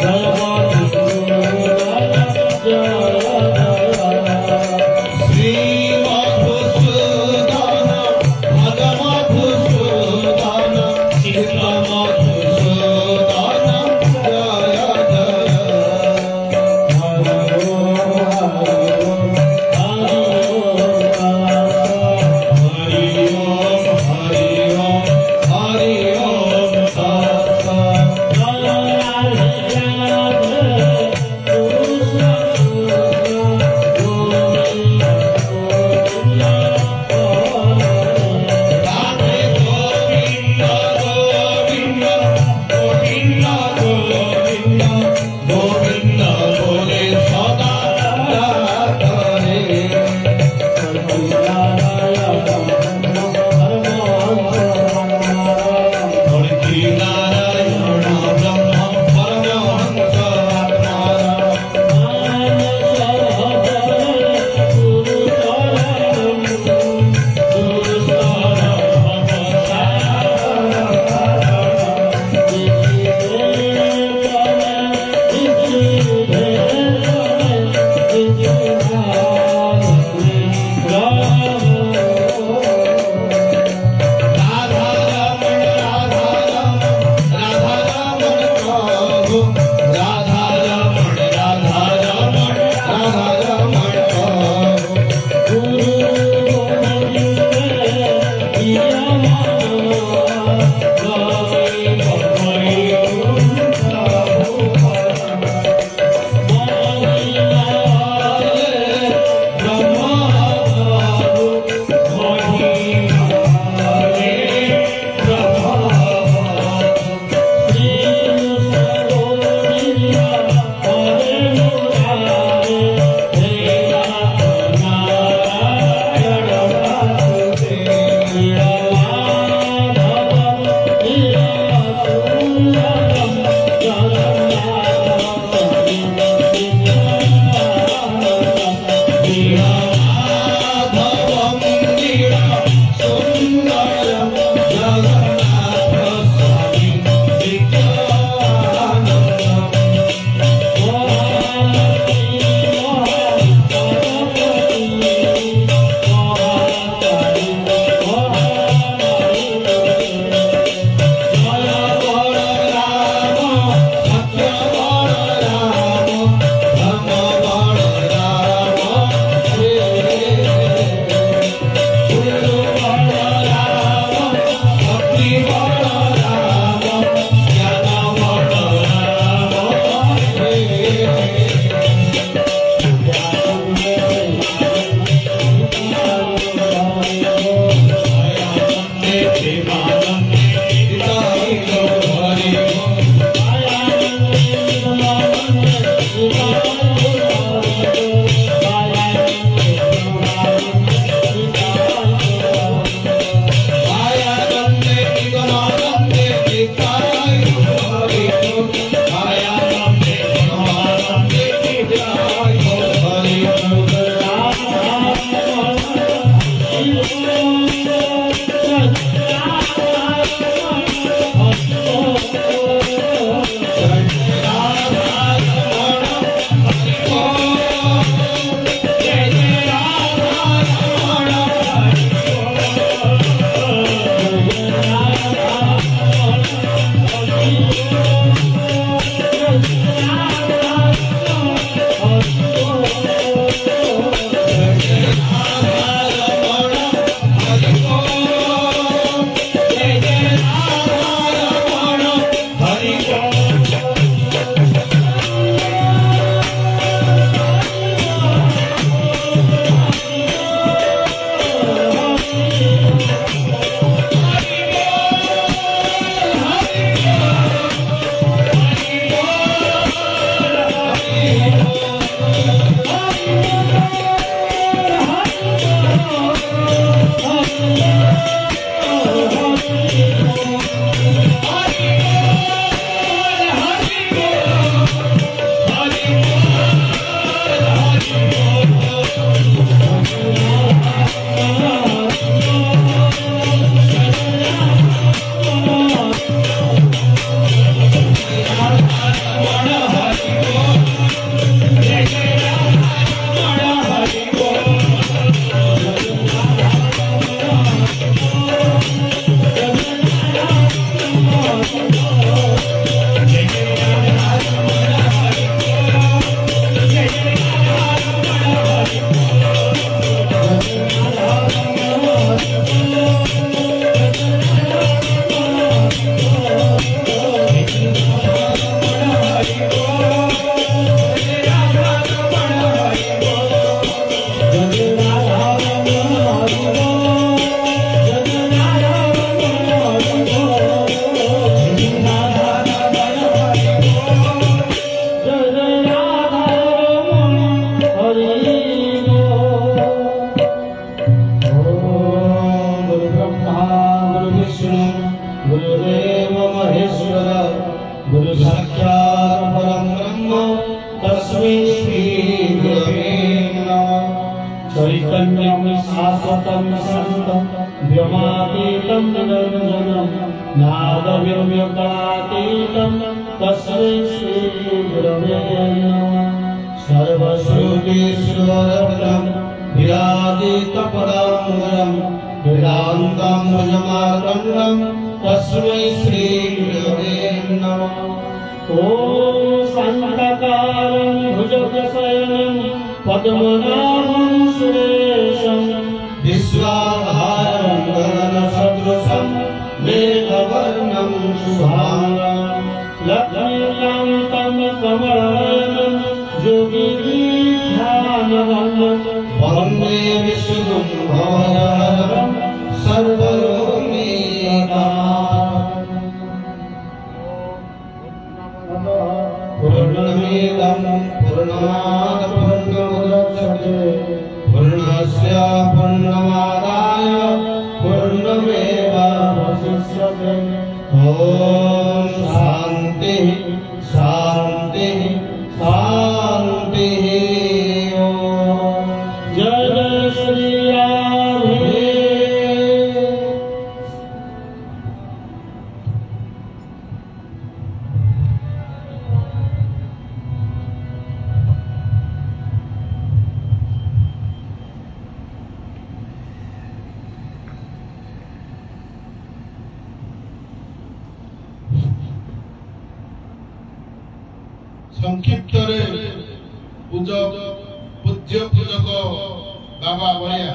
जय तस्मै श्री गुरवे नमः। चैतन्यं शाश्वतं शान्तं व्योमातीतं निरञ्जनं नादव्यव्यक्तातीतं तस्मै श्री गुरवे नमः। सर्वश्रुतिस्वरं विराजितपदाम्बुजं वेदान्तं भुजमार्कण्डं तस्मै श्री गुरवे नमः। ॐ शान्ताकारं भुजगशयनं पद्मनाभं सुरेशं विश्वाधारं गगनसदृशं मेघवर्णं शुभांगं लक्ष्मीकान्तं कमलनयनं योगिनीध्यानगम्यं वन्दे विष्णुं भवहरं सर्वरोगनिदानं। पूर्णमेदं पूर्णात् पूर्णमुदच्यते पूर्णस्य पूर्णमादाय पूर्णमेवावशिष्यते। ॐ शान्तिः शान्तिः शान्तिः। ॐ जय जय श्री राधे। संक्षिप्त पूज्य पूजक बाबा बलिया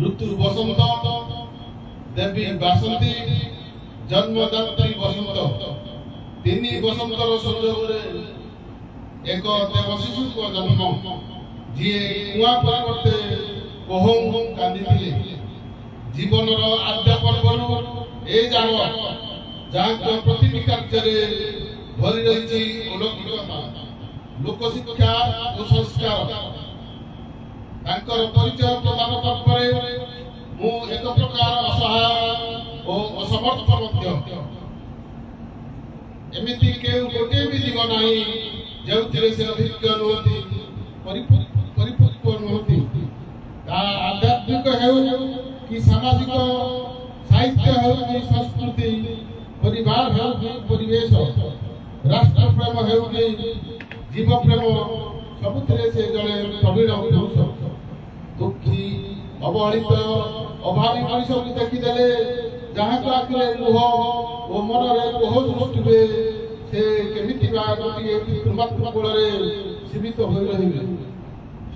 ऋतु बसंत देवी बासंती जन्मदात्री बसंत तीन बसंतर संयोग एक देव शिशु को जन्म जी कुआ परिवर्ते कोहम कांदी जीवन आद्य पर्व ए जान जहाँ प्रति कार्य भरी रही अलौकिकता लोकशिक्षा और संस्कार परिचय प्रदान पर मु एक प्रकार असहाय और असमर्थ एमती के गोटे भी जीव ना जो से अभिज्ञ नुहति परिपक्व नुहति आध्यात्मिक हो कि सामाजिक साहित्य हो कि संस्कृति परिवार हो कि परिवेश राष्ट्र प्रेम हो कि जीव प्रेम सबुथिरे से जड़े प्रवीण पुरुष दुखी अवहेलित अभावी मनुष्य को देखीदे जहाँ को आखिरे लुह और मनरे कोह सृष्टि हुए से केमिति बा गोटे परमात्मा कोल सीमित हो रही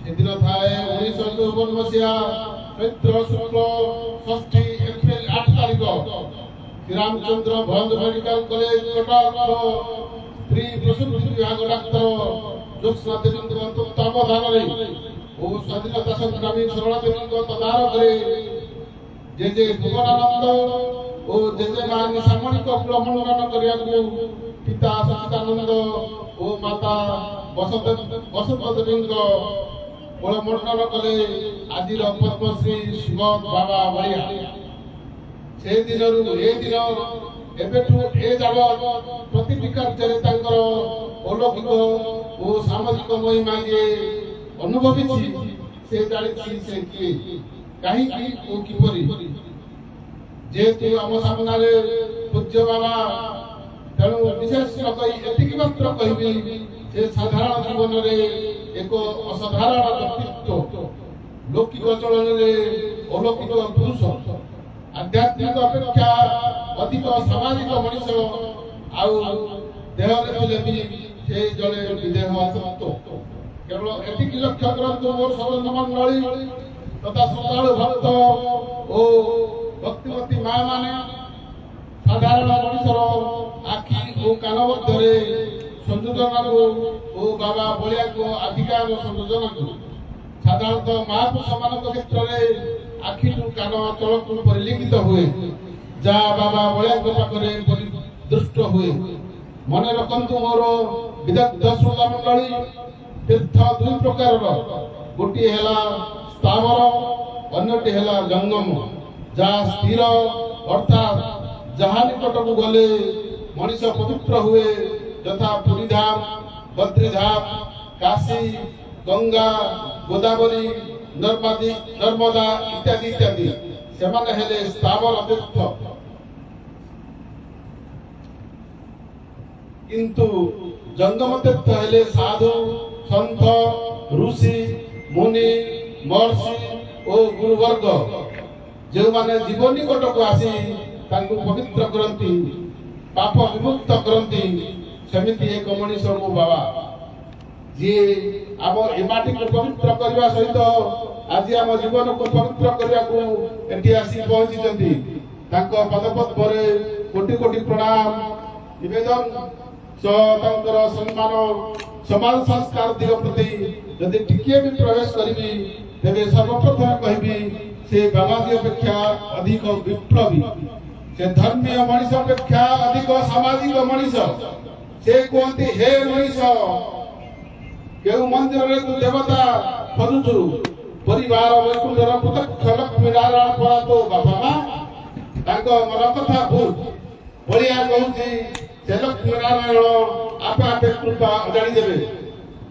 सेदिन थाए 1954 मसीहा चैत्र शुक्ल षष्ठी एप्रिल 8 तारीख श्री रामचंद्र भंज मेडिकल कॉलेज कटक स्त्री प्रसूति विभाग डाक्तर ज्योत्स्ना देवी तत्वावधान और स्वाधीनता संग्रामी सरला देवी तदारख जे भुवनानंद और जेजे मान सामरिक कुलमंडन करने पिता सचिदानंद और माता बसंत देवी कुलमंडन कले आज पद्मश्री शिव बाबा बलिया से दिन प्रति कार्य अलौकिक और सामाजिक महिमा जे अनुभवी से जानी से किए कहीं किपरि जेहेतु आम सामने पूज्य बाबा तेणु विशेष एति मात्र कहबी से साधारण जीवन में एक असाधारण व्यक्तित्व लौकिक चलन अलौकिक पुरुष आध्यात्मिक अपेक्षा अधिक सामाजिक मनुष्य आउ देह से जड़े विदेह तत्व केवल एति लक्ष्य करतु मोर सदन मंडली तथा श्रद्धालु भक्त और भक्तिमती माँ माने साधारण मनुष्यर आखि और कान मध्य संयोजन को बाबा बलिया को अधिकार संयोजन को साधारणतः महापुरुष मान क्षेत्र में आखि कान तलक परिलिखित हुए जहाँ बाबा बलिया पाखे दृष्ट हुए मन रखु मोर विदग्ध श्रोता मंडली तीर्थ दुई प्रकार गोटे है स्थावर अन्यटी है जंगम जहाँ स्थिर अर्थात जहाँ निकट को गले मनीष पवित्र हुए यथा पुरी धाम बद्रीधाम काशी गंगा गोदावरी नर्मदा इत्यादि इत्यादि सेमाने हेले स्थावर तीर्थ किंतु जंगम तीर्थ हेले साधु संत ऋषि मुनि महर्षि और गुरुवर्ग जो माने जीवन निकट को आसी तांको पवित्र करंती पाप विमुक्त करंती सेमिति एक मनीष को बाबा जी आम एमाटी को पवित्र करने सहित आज आम जीवन को पवित्र करने को एटी आसी पहुंची पदपद पर कोटि कोटि प्रणाम निवेदन सम्मान समाज संस्कार दिग प्रति यदि टिके भी प्रवेश करी तेरे सर्वप्रथम कहबी से बाबाजी अपेक्षा अधिक विप्लवी से धर्मीय मनीष अपेक्षा अधिक सामाजिक मनीष से कहते हे मनीष केउ मंदिर रे तू देवता खोजुछु परिवार वैकुंठर प्रत्यक्ष लक्ष्मी नारायण परा तो बापा मां ताको मन कथा भूल बलिया कहूची से लक्ष्मी नारायण आपे आपे कृपा जानी देबे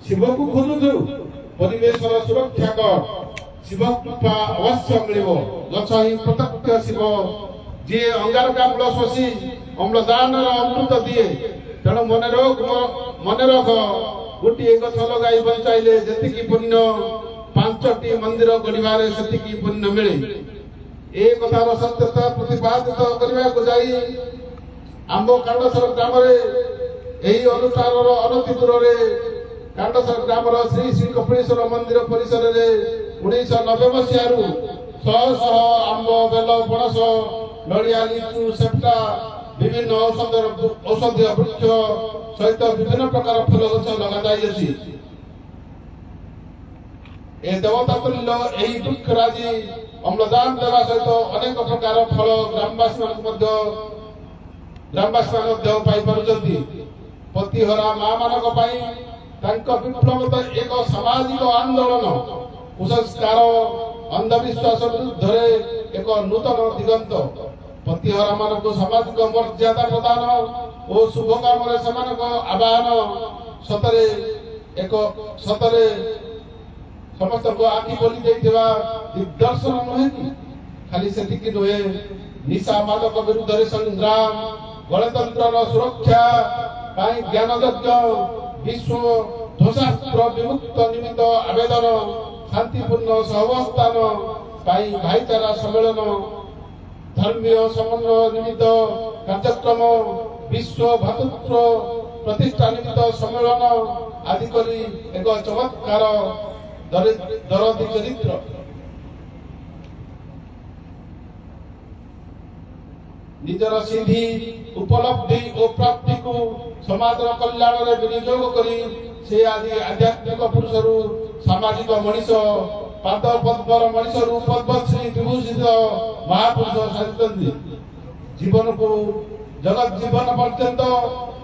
शिव को खोजुछु परिवेशर सुरक्षा कर शिव कृपा अवश्य मिलिबो गछ ही प्रत्यक्ष शिव जे अंगारकाम्ल शोषी अम्लजान अमृत दिए तेणु मन रख गोटे गछ लगाई बचाइले जतिकी पुण्य 5टी मंदिर गढ़िबारे सेतिकी पुण्य मिले ए कथार सत्यता प्रतिपादित करबा को जाई आंबो कांडसर ग्राम रे एही अनुष्ठानर अनति दूर रे कांडसर ग्राम श्री श्री कपिलेश्वर मंदिर परिसर रे 1990 मसीहारू शह आंब बेल पणस नड़िया लिचु सेप्टा विभिन्न औषधीय वृक्ष सहित विभिन्न प्रकार फल गछ लगा जाइए ए देवता तुल्य एही वृक्षराजी अम्लजान देवा सहित अनेक प्रकार फल ग्रामवासी पाई पारुचंती पतिहरा मां मानक पाई तांको विप्लव तो एक सामाजिक आंदोलन कुसंस्कार अंधविश्वास विरुद्धरे एक नूतन दिगंत पतिहरा मानक सामाजिक मर्यादा प्रदान और शुभ काम रे समान को आह्वान सतरे समस्त को आखि बोली देथिबा दिग्दर्शन नहे कि खाली सेतिकी नहे निशा मादक विरुद्ध रे संग्राम गणतंत्र सुरक्षा पाई ज्ञान यज्ञ विश्व ध्वंसास्त्र विमुक्त निमित्त आवेदन शांतिपूर्ण सहवस्थान पाई भाईचारा सम्मेलन धर्मीय समन्वय निमित्त कार्यक्रम विश्व भातृत्व प्रतिष्ठा निमित्त सम्मेलन आदि करी एक चमत्कार दरदी चरित्र निजर सिद्धि उपलब्धि और प्राप्ति को समाज कल्याण रे विनियोग करी से आदि आध्यात्मिक पुरुषरू सामाजिक मनीष पाद पद्मर मनीषरू पद्मश्री विभूषित महापुरुष साजितंती जीवन को जगत जीवन पर्यंत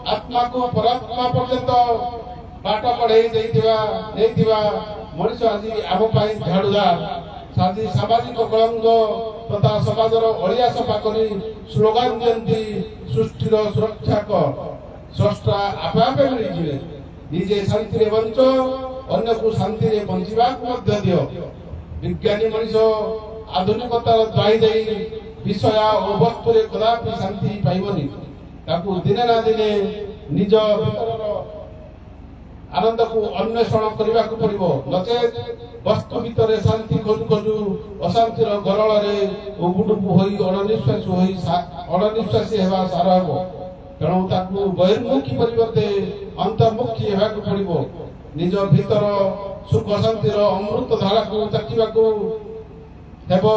आत्मा को परात्मा पर्यंत पाठ पढ़ाई देथिबा मनीष आज आम पाई झाड़ूदार साजी सामाजिक कलंक तथा समाजर अलिया सफा करी स्लोगान दियंती सृष्टिर सुरक्षा कर स्रष्टा आपे आपे मिलिजिवे निजे शांति रे बंच अन्य को शांति रे बंचिबा को मध्य दियो विज्ञानी मनीष आधुनिकतार द्वाई देई विषय और वस्तु रे कदापि शांति पाइबनी ताकू दिने ना दिने निज भीतर आनंद को अन्वेषण करबा को पड़िबो नचेत वस्तु भीतर शांति खोजु खोजु अशांतिर गरल रे उबुडुबु होई अनिश्वासी हेबा सारा हो तेणु ताकू बहिर्मुखी परिवर्ते अंतर्मुखी हेबा को पड़िबो निज भीतर सुख शांतिर अमृत धारा को चाखिबा को हेबो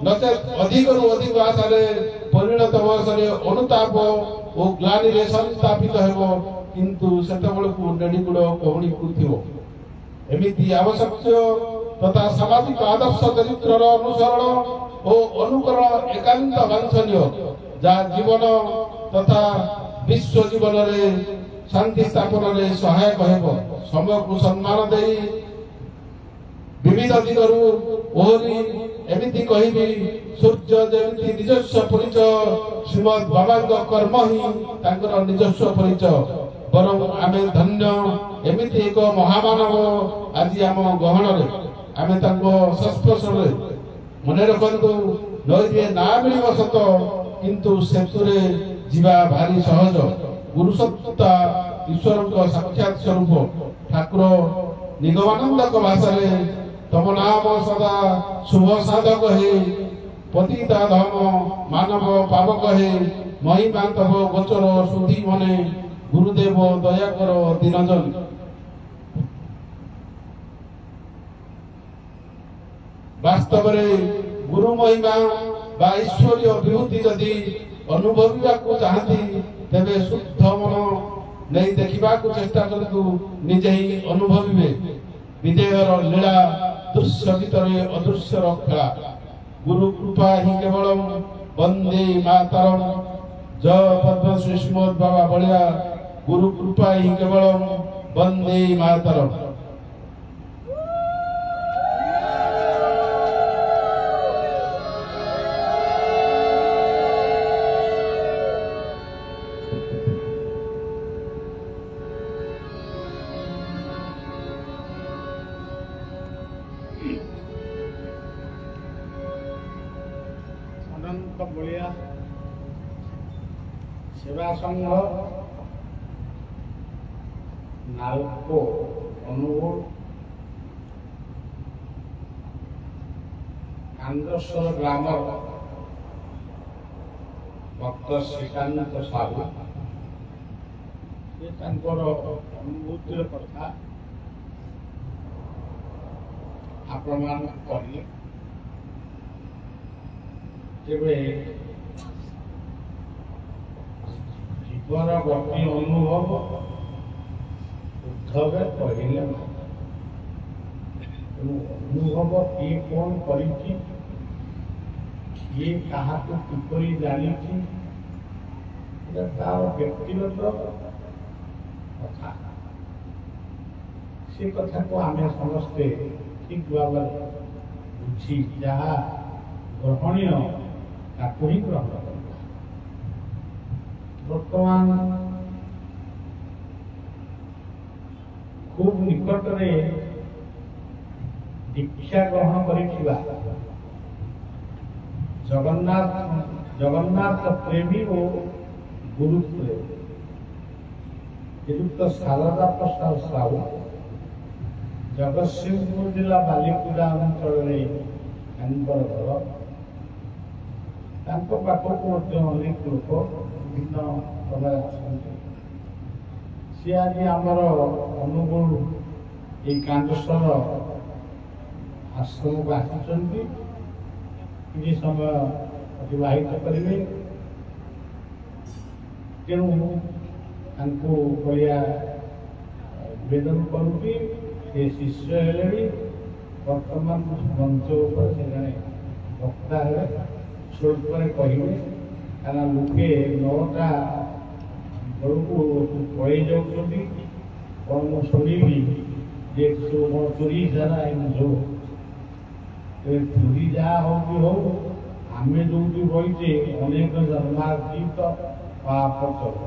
नचेत अधिक रु अधिक आशारे परिणत बयसरे अनुताप और ग्लानि रे संतापित हेबो किंतु सेतबेल को डेडीगुड़ कौणी कुथिबो एमिति आवश्यक तथा सामाजिक आदर्श चरित्र अनुसरण और अनुकरण एकांत वांछनीय जा जीवन तथा विश्व जीवन रे शांति स्थापन रे सहायक हेबो समय को सम्मान देई विविध दिगरु ओहरी एमिति कहिबी सूर्य जेमिति निजस्व परिचय श्रीमद बाबा कर्म ही तांकर निजस्व परिचय बरं आमे धन्य ସେମିତି ଏକ ମହାମାନବ ଆଜି ଆମ ଗହଣରେ ଆମେ ତାଙ୍କ ସଂସ୍ପର୍ଶରେ ମନେ ରଖନ୍ତୁ ନଈରେ ନାଁ ମିଳିବ ସତ କିନ୍ତୁ ସେତୁରେ ଯିବା ଭାରି ସହଜ। ଗୁରୁ ସତ୍ତା ଈଶ୍ୱରଙ୍କ ସାକ୍ଷାତ ସ୍ୱରୂପ ଠାକୁର ନିଗମାନନ୍ଦଙ୍କ ଭାଷାରେ ତମ ନାମ ସଦା ଶୁଭ ସାଧକ ହେ ପତିତା ଧମ ମାନବ ପାବକ ହେ ମହିମା ତବ ଗୋଚର ସୁଧି ମନେ ଗୁରୁଦେବ ଦୟାକର ଦିନଜନ। ବାସ୍ତବରେ ଗୁରୁ ମହିମା ବା ଈଶ୍ୱରୀୟ ବିଭୂତି ଯଦି ଅନୁଭବିବାକୁ ଚାହାନ୍ତି ତେବେ ଶୁଦ୍ଧ ମନ ନେଇ ଦେଖିବାକୁ ଚେଷ୍ଟା କରନ୍ତୁ, ନିଜେ ହିଁ ଅନୁଭବିବେ। ବିଦେହର ଲୀଳା ଦୃଶ୍ୟ ଭିତରେ ଅଦୃଶ୍ୟର ଖେଳା। ଗୁରୁ କୃପା ହିଁ କେବଳ ବନ୍ଦେ ମାତରମ୍। ଜୟ ପଦ୍ମ ଶ୍ରୀଷ୍ମଦ ବାବା ବଳିଆ ଗୁରୁ କୃପା ହିଁ କେବଳ ବନ୍ଦେ ମାତରମ୍। ଅନନ୍ତ ବଳିଆ ସେବା ସଂଘ ନାଲକୋ ଅନୁଗୁଳ କାନ୍ଦେଶ୍ୱର ଗ୍ରାମର ଭକ୍ତ ଶ୍ରୀକାନ୍ତ ସାହୁ ସେ ତାଙ୍କର ଅନୁଭୂତିର କଥା ଆପଣମାନଙ୍କୁ କହିଲେ। ତେବେ ଜୀବନ ଗୋଟିଏ ଅନୁଭବ ଉଦ୍ଧବେ କହିଲେ ଅନୁଭବ କିଏ କଣ କରିଛି, କିଏ କାହାକୁ କିପରି ଜାଣିଛି, এটা ତାର ବ୍ୟକ୍ତିଗତ କଥା। ସେ କଥାକୁ ଆମେ ସମସ୍ତେ ଠିକ ଭାବରେ ବୁଝି ଯାହା ଗ୍ରହଣୀୟ ତାକୁ ହିଁ ଗ୍ରହଣ କରିବା। ବର୍ତ୍ତମାନ ଖୁବ୍ ନିକଟରେ ଦୀକ୍ଷା ଗ୍ରହଣ କରିଥିବା ଜଗନ୍ନାଥ ପ୍ରେମୀ ଓ ଗୁରୁ ପ୍ରେମୀ ଶ୍ରୀଯୁକ୍ତ ଶାରଦା ପ୍ରସାଦ ସାହୁ ଜଗତସିଂହପୁର ଜିଲ୍ଲା ବାଲିକୁଡ଼ା ଅଞ୍ଚଳରେ ତାଙ୍କର ଘର। ତାଙ୍କ ପାଖକୁ ମଧ୍ୟ ଅନେକ ଲୋକ ବିଭିନ୍ନ ପ୍ରକାର ଆସନ୍ତି। ସେ ଆଜି ଆମର ଅନୁଗୁଳ এই କାନ୍ଦେଶ୍ୱର ଆଶ୍ରମକୁ ଆସିଛନ୍ତି, କିଛି ସମୟ ଅତିବାହିତ କରିବେ। ତେଣୁ ତାଙ୍କୁ ବଳିଆ ନିବେଦନ କରୁଛି, ସେ ଶିଷ୍ୟ ହେଲେଣି, ବର୍ତ୍ତମାନ ମଞ୍ଚ ଉପରେ ସେ ଜଣେ ବକ୍ତା ହେଲେ, ସ୍ୱଳ୍ପରେ କହିବେ। କାରଣ ଲୋକେ 9ଟା ବେଳକୁ ପଳେଇ ଯାଉଛନ୍ତି। କ'ଣ ମୁଁ ଶୁଣିବି ଯେ ଚୋରି ସାରା ଯୋଉ ଚୋରି ଯାହା ହଉଛି ହଉ, ଆମେ ଯୋଉଠି ରହିଛେ ଅନେକ ଜନ୍ମାର୍ଜିତ ପାପ ଚୋର।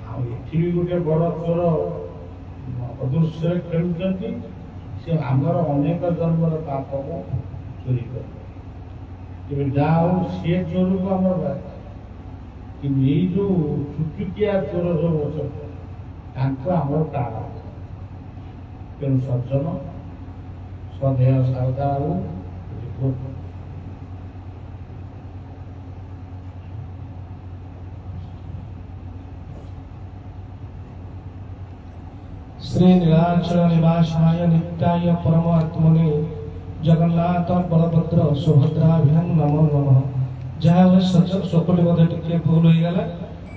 ଆଉ ଏଠି ବି ଗୋଟେ ବଡ଼ ଚୋର ଅଦୃଶ୍ୟରେ ଖେଳୁଛନ୍ତି, ସେ ଆମର ଅନେକ ଜନ୍ମର ପାପକୁ ଚୋରି କରେ। ତେବେ ଯାହା ହଉ ସିଏ ଚୋରକୁ ଆମର, କିନ୍ତୁ ଏଇ ଯୋଉ ଚୁଟିକିଆ ଚୋର ସବୁ ଅଛନ୍ତି ତାଙ୍କୁ ଆମର ପ୍ରାଣ। ତେଣୁ ସଜ୍ଜନ ସଦେହ ସାରଦା श्री नीलाचल निवासाय नित्याय परमात्मने जगन्नाथ बलभद्र सुभद्राभ्यां नमो नमः। जहाँ हुए सज्जन सकल मध्य टिके भूल हो गला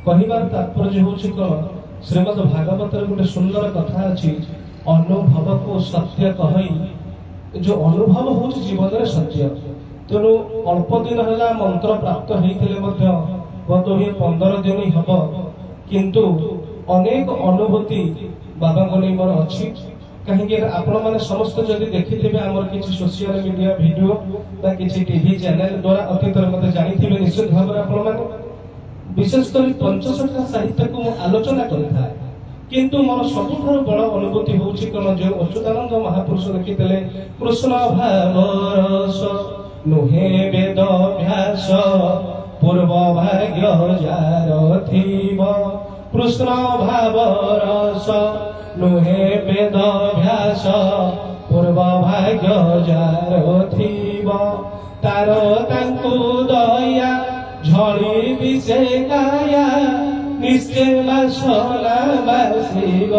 कहबार तात्पर्य होछि कोन, श्रीमद् भागवत गोटे सुंदर कथा अछि, अनुभव को सत्य कहि। जो अनुभव होछि जीवन रे सत्य। तेणु अल्प दिन है मंत्र प्राप्त होते बोध हुए 15 दिन हम, किंतु अनेक अनुभूति बाबा को नहीं मोर अच्छी। कहीं आपण मैंने समस्त जदि देखिथे आमर किसी सोशल मीडिया वीडियो बा किसी टीवी चैनल द्वारा अतीत मत जानी निश्चित भाव में आपण मैंने विशेषकर 65 साहित्य को आलोचना करें। किंतु मोर सबुठार बड़ अनुभूति होउछि कोन जे अच्युतानंद महापुरुष लिखितले कृष्ण भाव रस नुहे वेद व्यास पूर्व भाग्य जार थीब कृष्ण भाव रस नुहे वेद व्यास पूर्व भाग्य जार थीब तार तांकु दया झड़ी दिसे काया निश्चय बासना बासिब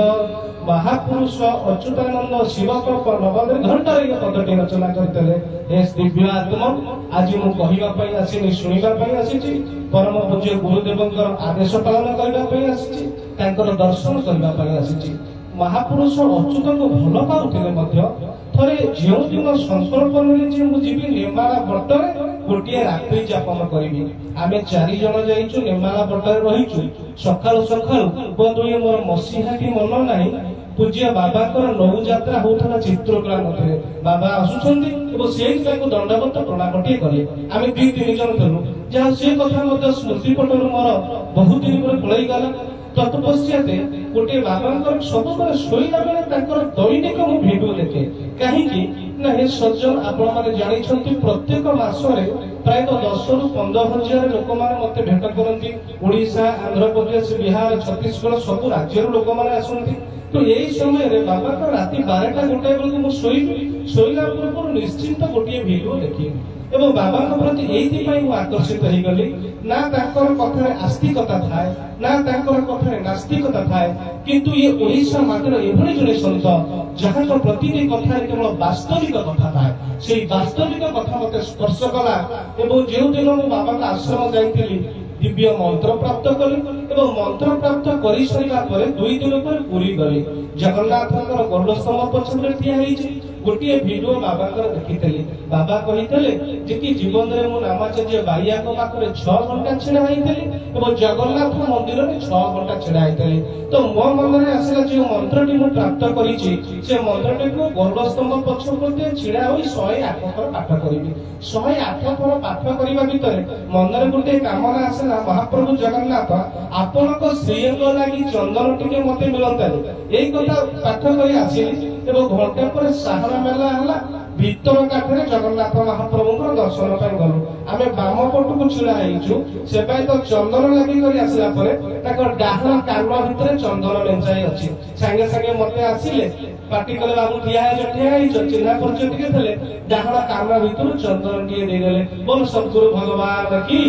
महापुरुष अच्युतानंद शिवकल्प नवग्रह घंटार पदटी रचना करते हे दिव्य आत्मा आज मु कहवा आसीनी शुणा आसी परम पूज्य गुरुदेव आदेश पालन करने दर्शन करने आसी महापुरुष अच्युत को भल पाते थे जो दिन संकल्प नहीं जीवी नेमाला बटरे गोटे रात्रि जापन करी आम 4 जन जाइचु नेमाला बटरे रहीचु सकाळु सकाळु बंधु ये मोर मसीहाटी मन नाही पूज्य बाबा नौ यात्रा होता चित्रकला मध्य बाबा आसुचंदी एवं से दंडवत प्रणामटे कले आम 2-3 जन थलु जहाँ से कथा स्मृति पटल मोर बहुत दिन पर पलि गला तत्पश्चात गोटे बाबा सब शोला बेले दैनिक मु भिडियो देखे कहीं ना हे सज्जन आपण माने जानी प्रत्येक मासरे प्राय 10 ରୁ 15,000 लोक माने मते भेट करती ओडिशा आंध्र प्रदेश बिहार छत्तीसगढ़ सब राज्य लोक माने आसंती तो यही समय रे बाबा को राति 12टा गोटे बेलू मु शोला पूर्व निश्चिंत गोटे भिडियो देखी एवं बाबा प्रति यही आकर्षित हो गली ना कथा आस्तिकता थाए ना कथा नास्तिकता थाए किंतु ये ओडिशा मात्र एभली जड़े सन्त जहाँ प्रति कथा केवल वास्तविक कथा थाए से वास्तविक कथा मत स्पर्श कला एवं जो दिन मु बाबा आश्रम जाइली दिव्य मंत्र प्राप्त कली एवं मंत्र प्राप्त कर सारा 2 दिन पर पुरी गली जगन्नाथ गरुड़ स्तंभ पछरे ठिया गोटे भिडियो बाबा देखी बाबा कही कि जीवन में मु नामाचार्य बारिया पाखे 6 घंटा छिड़ा होती जगन्नाथ मंदिर में 6 घंटा छिड़ा होती तो मो मन में आसला जो मंत्रटी मु प्राप्त करी से मंत्रटी को गरुड़ स्तंभ पछपटे छिड़ा हो 108 थर पाठ करी 108 थर पाठ करने भितर मन में गोटे कामना आसला महाप्रभु जगन्नाथ आपण श्रीअंग लगी चंदन टिके मत मिलता यही कथा पाठ कर आसिली घंटे पर साहरा मेला है भीतर काठरे जगन्नाथ महाप्रभु दर्शन गलु आम बाम पटक छिड़ा से तो चंदन लगी आसला डाहन कान भितर चंदन लेंचाई अच्छी सांगे सांगे मत आसिले पार्टी कले बाबू ठिया चिन्हा परिचय टिके थे डाहन कान भितर चंदन टे देदेले बोल सद्गुरु भगवान की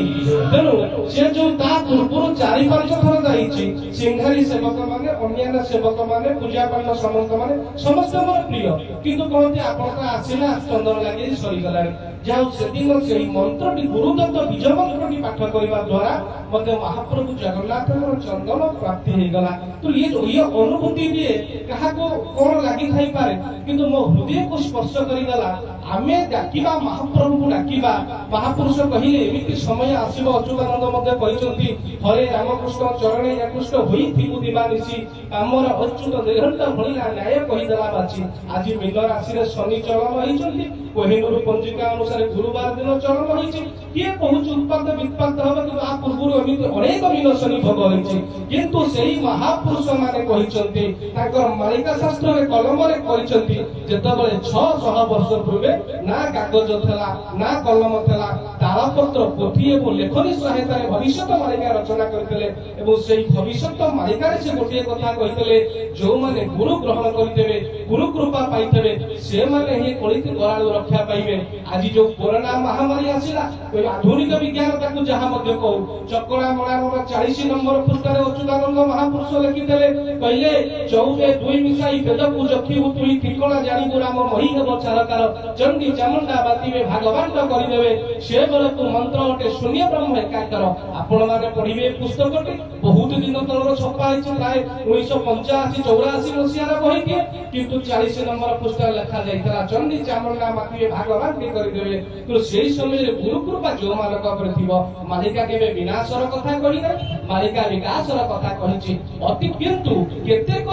तेणु से जो पूर्व 4-5 थर जाइए सिंघारी सेवक मैंने अन्य सेवक मैंने पूजा पाठ समस्त मैंने समस्त मोर प्रिय किंतु कहते आप आसला चंदन लगे सरीगला जहाँ से दिन से मंत्रटी गुरुदत्त बीज मंत्रटी पाठ करने द्वारा मत महाप्रभु जगन्नाथ चंदन प्राप्ति हो गला तो ये अनुभूति दिए क्या कौन लगी थाई पारे किंतु मो हृदय को स्पर्श करीगला आमे डाकिबा महाप्रभु को डाकिबा महापुरुष कहिले एमिति समय आसीबो अच्युतानंद मध्ये कहिसंती हरे रामकृष्ण चरणे याकृष्ण होई थिबु दिवानिसी हमर अच्युत देहंता भलिला न्याय कहिदला बाची आज मीन राशि रे शनि चरण होइचंती कोहिनूर पंजिका अनुसार गुरुवार दिन चरण होइछि किए कहूछु उत्पाद वित्पाद हबे कि आ पूर्व एमिति अनेक मीन शनि भोग होइछि किंतु सेही महापुरुष माने कहिसंती ताकर मालिका शास्त्र रे कलम रे कहिसंती जेतबेले 600 वर्ष पूर्वे ना कागज थला ना कलम थला तालपत्र पोथी एवं लेखनी सहायता भविष्य मालिका रचना करते एवं से भविष्य मालिका से गोटे कथा कहते जो माने गुरु ग्रहण करते गुरु कृपा पाइते से माने ही कलित गरालू रक्षा पाइबे आज जो कोरोना महामारी आसिला आधुनिक विज्ञान ताकू जहां मध्ये कहू चकड़ा मणार 40 नंबर पृष्ठरे अच्युतानंद महापुरुष लिखिते कहले 14:2 मिसाई वेद को जखी हुतुई ठिकଣା जानी गुराम मही हेब चारकार चंडी चामुंडा बातीबे भागवान करिदेबे से बेले को मंत्र ओटे शून्य ब्रह्म एकाकार आपण माने पढिबे पुस्तकटी बहुत दिन तलर छपा है प्राय 1985-84 मसियार बही दिए किंतु 40 नंबर पृष्ठ लिखा जाइतला चंडी चामुंडा बातीबे भागवान के करिदेबे तो सेही समय रे गुरु कृपा जो मानक पर थिबो मालिका केबे विनाशर कथा कहि नै मालिका विकासर कथा कहिछि अति किंतु केतेक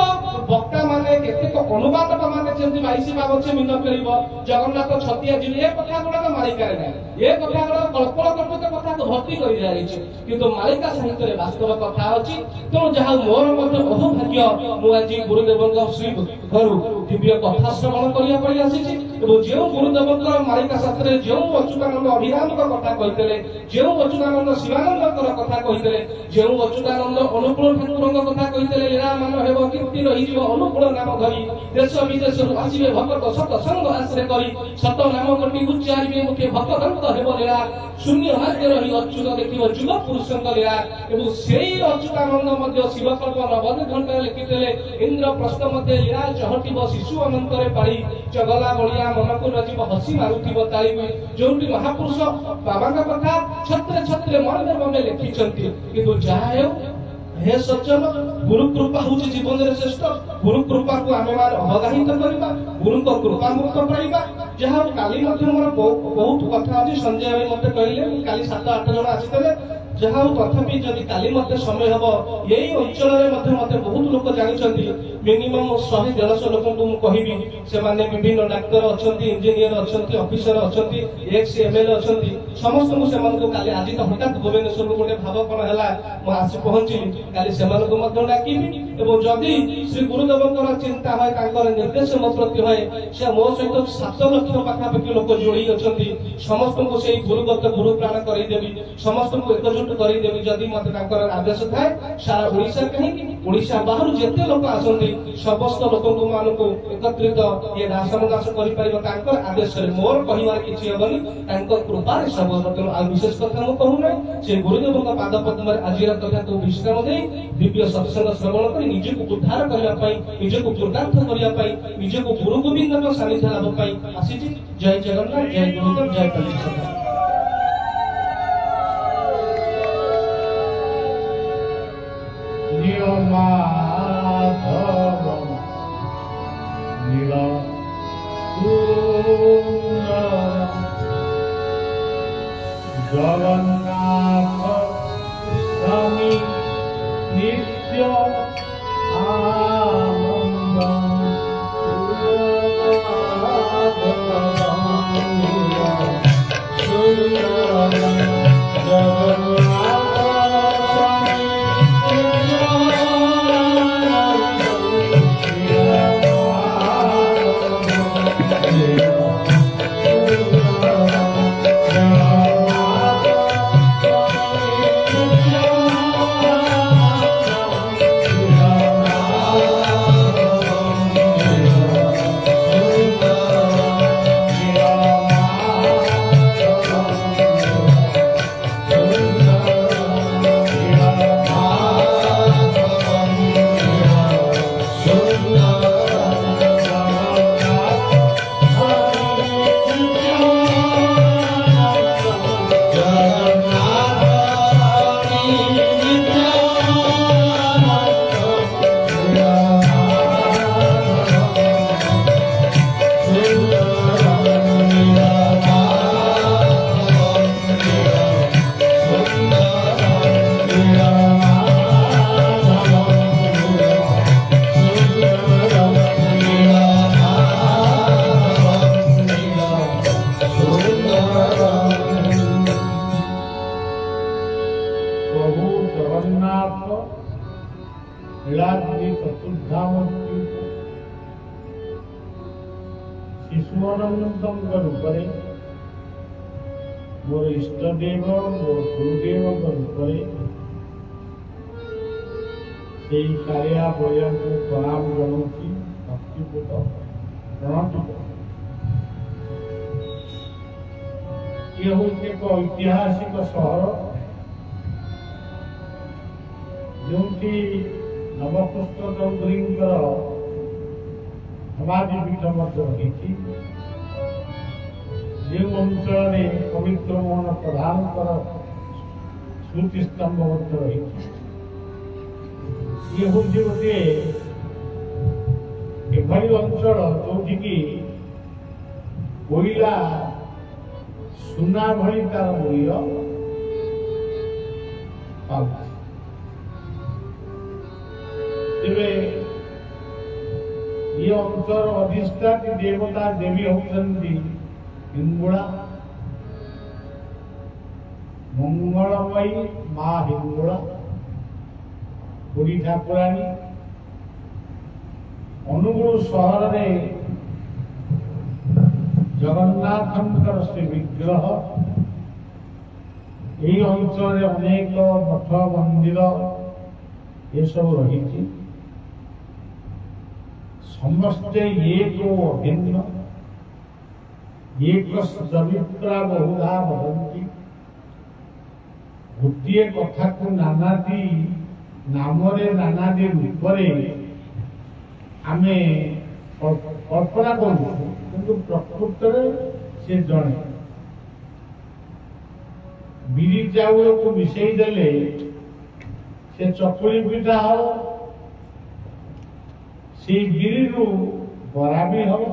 वक्ता माने केतेक अनुवादक माने ଯେମିତି ବାଇଶି ପାଗଛେ ମିନ ଖେଳିବ ଜଗନ୍ନାଥ ଛତିଆ ଯିବେ ଏ କଥା ଗୁଡାକ ମାଳିକାରେ ନାହିଁ ଏ କଥା ଗୁଡାକ କଳ୍ପନା କଳ୍ପିତ କଥାକୁ ଭର୍ତ୍ତି କରି ଯାଇଛି କିନ୍ତୁ ମାଳିକା ସାହିତ୍ୟରେ ବାସ୍ତବ କଥା ଅଛି। ତେଣୁ ଯାହା ମୋର ମଧ୍ୟ ଅହଭାଗ୍ୟ ମୁଁ ଆଜି ଗୁରୁଦେବଙ୍କ ଶ୍ରୀ ଘରୁ ଦିବ୍ୟ କଥା ଶ୍ରବଣ କରିବା ପାଇଁ ଆସିଛି ଏବଂ ଯେଉଁ ଗୁରୁଦେବଙ୍କ ମାଳିକା ଶାସ୍ତ୍ରରେ ଯେଉଁ ଅଚ୍ୟୁତାନନ୍ଦ ଅଭିରାମଙ୍କ କଥା କହିଥିଲେ ଯେଉଁ ଅଚ୍ୟୁତାନନ୍ଦ ଶିବାନନ୍ଦଙ୍କର କଥା କହିଥିଲେ ଯେଉଁ ଅଚ୍ୟୁତାନନ୍ଦ ଅନୁକୂଳ ଠାକୁରଙ୍କ କଥା କହିଥିଲେ ଲୀଳାମାନ ହେବ କୀର୍ତ୍ତି ରହିଯିବ ଅନୁକୂଳ ନାମ ଧରି ଦେଶ ବିଦେଶରୁ ଆସିବେ ଭକ୍ତ ସତ ସଙ୍ଗ ଆଶ୍ରୟ କରି ସତ ନାମ କୋଟି ଉଚ୍ଚାରିବେ ମୁଖେ ଭକ୍ତଦନ୍ତ ହେବ ଲୀଳା ଶୂନ୍ୟ ମାର୍ଗ ରହି ଅଚ୍ୟୁତ ଦେଖିବ ଯୁଗ ପୁରୁଷଙ୍କ ଲୀଳା ଏବଂ ସେଇ ଅଚ୍ୟୁତାନନ୍ଦ ମଧ୍ୟ ଶିବକଳ୍ପ ନବଦ ଘଣ୍ଟାରେ ଲେଖିଥିଲେ ଇନ୍ଦ୍ରପ୍ରସ୍ଥ ମଧ୍ୟ ଲୀଳା ଚହଟିବ ଶିଶୁ ଅନନ୍ତରେ ପାଳି ଚଗଲା ବଳିଆ ମନକୁ ନଯିବ ହସି ମାରୁଥିବ ତାଳି ଯୋଉଠି ମହାପୁରୁଷ ବାବାଙ୍କ କଥା ଛତ୍ରେ ଛତ୍ରେ ମନୋରମେ ଲେଖିଛନ୍ତି। କିନ୍ତୁ ଯାହା ହେଉ हे सज्जन गुरु कृपा हूँ जीवन में श्रेष्ठ गुरु कृपा को आम अवगाहित करवा गुरु कृपा मुक्त पाइबा जहाँ काली मोर बहुत कथा अच्छी संजय भाई मत कहले काली 7-8 जन आसते जहाँ तथापि जदि काली मत समय हम यही अंचल मत बहुत लोग जानते मिनिमम 100-150 लोक कहि से विभिन्न डाक्तर अच्छा इंजीनियर अच्छा ऑफिसर अच्छा एक्स एमएलए अच्छा समस्त काली आज तो हठात भुवनेश्वर गोटे भाव कौन है आसी पहुंचली काली से डाकिबी एवं जदि श्री गुरुदेव चिंता है निर्देश मो प्रति है से मो सहित 7 लक्ष पाखापाखि लोक जोड़ी अच्छा समस्त को से गुरुगत गुरु प्राण करदेवी समस्त को एकजुट करदेवी जदि मत आदेश थाए सारा ओडिशा कहीं ओडिशा बाहर जिते लोक आसती समस्त लोक मानू एकत्रित ये दासन दास कर आदेश मोर कहबार किसी हेनी कृपा सब तेणु आ विशेष कथा मुझे कहूना से गुरुदेव पाद पद्म आज कथा को विश्राम दे दिव्य सत्संग श्रवण कर निजक उद्धार करने निजक पूर्णार्थ करने निजक गुरु गोविंद सानिध्य लाभ आसी। जय जगन्नाथ जय गुरुदेव जय काली। जगन्नाथ स्वामी नित्य आनंद शिशुआनंदम रूपे मोर इष्टदेव मोर गुरुदेव रूपे से कालिया बलिया को प्रणाम जनाऊँगी भक्तिपूत प्रणाम। ये हूँ एक ऐतिहासिक सहर जो नवकृष्ण चौधरी समाधि पीठ रही जो अंचल पवित्र मोहन प्रधान स्मृतिस्तंभ रही ये हूँ गोटे एभली अंचल जोटि कोईला सुना भली तार मूल्य ये अंतर अधिष्ठात्री देवता देवी होती हिंगुड़ा मंगलमयी माँ हिंगुड़ा बुढ़ी ठाकुराणी अनुगुल सहर में जगन्नाथंकर श्री विग्रह यही अंचल अनेक मठ मंदिर ये सब रही समस्ते एक अभिन्न एक सवित्रा बहुधा वदंती गोटे कथा को नानादी नामरे नानादी रूपरे आमे कल्पना करूँ किंतु प्रकृत से जड़े बिरी चाउल को मिसई देले से चकुली पिठा हो से बिरी रु बरा भी हो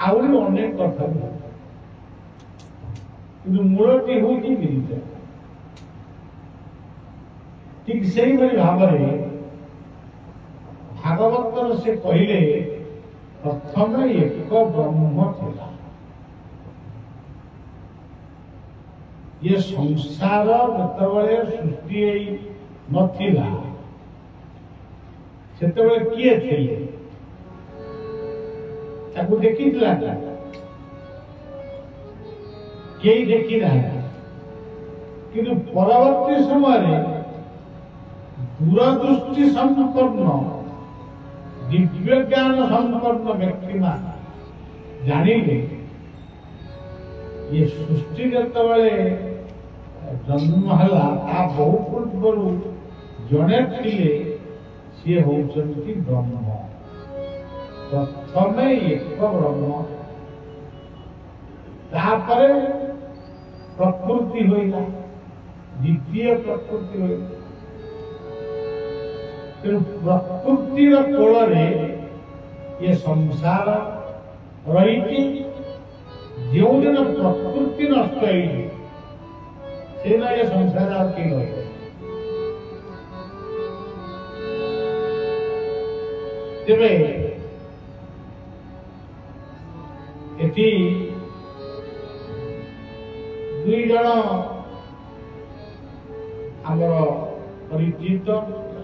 आउरी अनेक कथा भी किंतु मूलटी हूँ बिरी ठीक से ही भाव भागवत से कहले प्रथम एक ब्रह्म थिला ये संसार जतबले सृष्टि नथिला सेतबले किए थिले ताकू देखिथिला केही देखि ना किंतु परवर्ती समय दूरदृष्टि संपन्न दिव्य ज्ञान संपन्न व्यक्ति मान जानिले ये सृष्टि जतबले जन्म हला ता बहु पूर्व जड़े थिले सी होचंती ब्रह्म प्रथम एक ब्रह्म तापरे प्रकृति होइला द्वितीय प्रकृति होइला प्रकृतिर कोल ये संसार रही जो दिन प्रकृति नष्ट होना ये संसार आपके रही तेरे एटी दुई जन आमर परिचित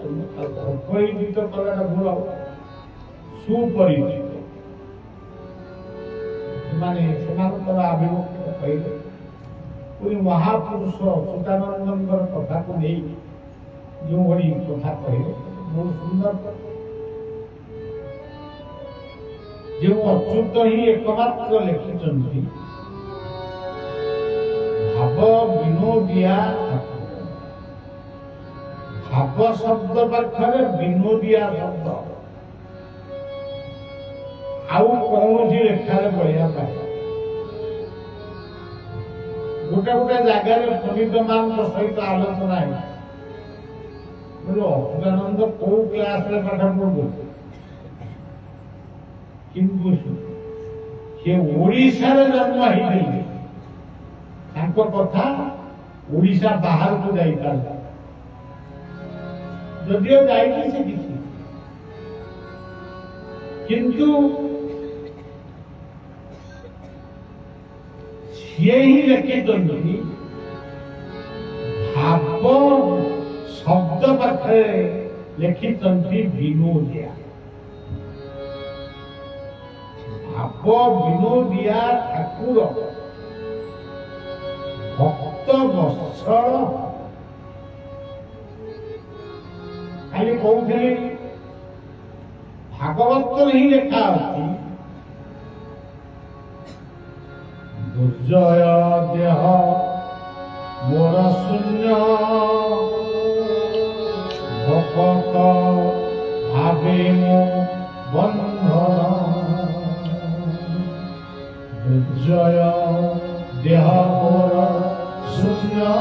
अपरिचित कहना भूल सुपरिचित माने आभिमुख्य कहले पूरी महापुरुष चिदानंद कथा को नहीं जो भली कथा कहले बहुत सुंदर जो अच्युत ही एकमात्र लिखिं भाव विनोदिया भाव शब्द पाखरे विनोदिया शब्द आउ कौन लेखार बढ़िया पाए गोटे गोटे जगार पंडित मान सहित आलोचना है अच्युतानंद कौ क्लास पाठ पढ़ू किंतु से ओडिशा जन्म होते कथा ओडिशा बाहर को जाई पारला जदियो जाइए से किसी किंतु यही लिखिं भाव शब्द पाखे लिखिं विनोदिया भाव विनोदिया ठाकुर भक्त वत्सल खाली कहते भागवत ही लेखा अच्छी दुर्जय देह मोर शून्य भक्त भावे मो बंधन दुर्जय देह मोर शून्य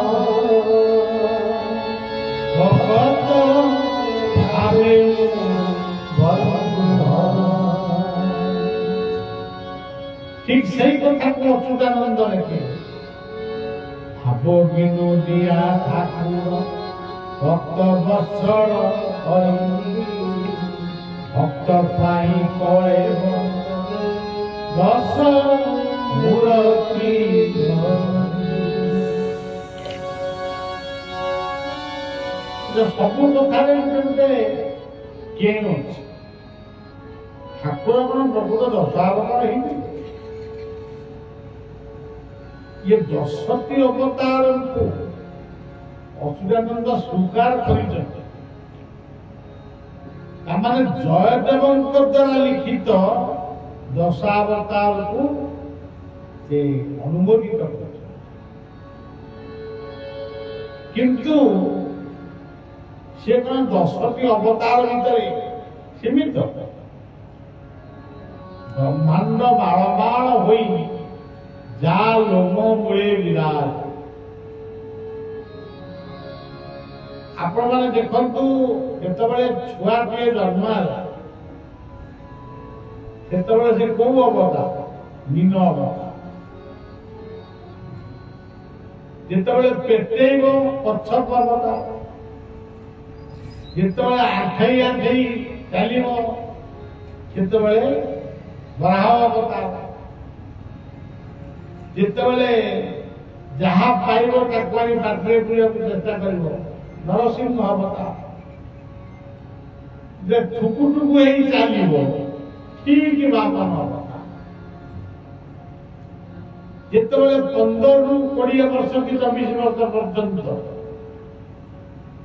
भक्त भावे ठीक सही कथा को अच्युतानंद लिखे भाव विनोदिया ठाकुर भक्त वत्सल ভক্ত পাই কয়ে দশ মূরতি ସବୁ କଥାରେ ଗୋଟେ କେନ୍ ଅଛି। ଠାକୁର କଣ ପ୍ରକୃତ ଦଶାବତାର ହେଇଛି? ଇଏ 10ଟି ଅବତାରକୁ ଅଚ୍ୟୁତାନନ୍ଦ ସ୍ୱୀକାର କରିଛନ୍ତି। ତାମାନେ ଜୟଦେବଙ୍କ ଦ୍ୱାରା ଲିଖିତ ଦଶାବତାରକୁ ସେ ଅନୁମୋଦିତ କରିଛନ୍ତି। କିନ୍ତୁ ସେ କଣ 10ଟି ଅବତାର ଭିତରେ ସୀମିତ? ବ୍ରହ୍ମାଣ୍ଡ ମାଳମାଳ ହୋଇ ଯା ଲୋମ ମୂଳେ ବିରାଜ। ଆପଣମାନେ ଦେଖନ୍ତୁ, ଯେତେବେଳେ ଛୁଆଟିଏ ଜନ୍ମ ହେଲା ସେତେବେଳେ ସେ କୋଉ ଅବତାର? ମୀନ ଅବତାର। ଯେତେବେଳେ ପେଟେଇବ କଚ୍ଛପ ଅବତାର। ଯେତେବେଳେ ଆଣ୍ଠେଇ ଆଣ୍ଠେଇ ଚାଲିବ ସେତେବେଳେ ବରାହ ଅବତାର। ଯେତେବେଳେ ଯାହା ପାଇବ ତାକୁ ଆଣି ପାଟିରେ ପୁରେଇବାକୁ ଚେଷ୍ଟା କରିବ ନରସିଂହ ଅବତାର। ଯେ ଠୁକୁ ଠୁକୁ ହେଇ ଚାଲିବ ଠିକ ବାମନ ଅବତାର। ଯେତେବେଳେ 15ରୁ 20 ବର୍ଷ କି 24 ବର୍ଷ ପର୍ଯ୍ୟନ୍ତ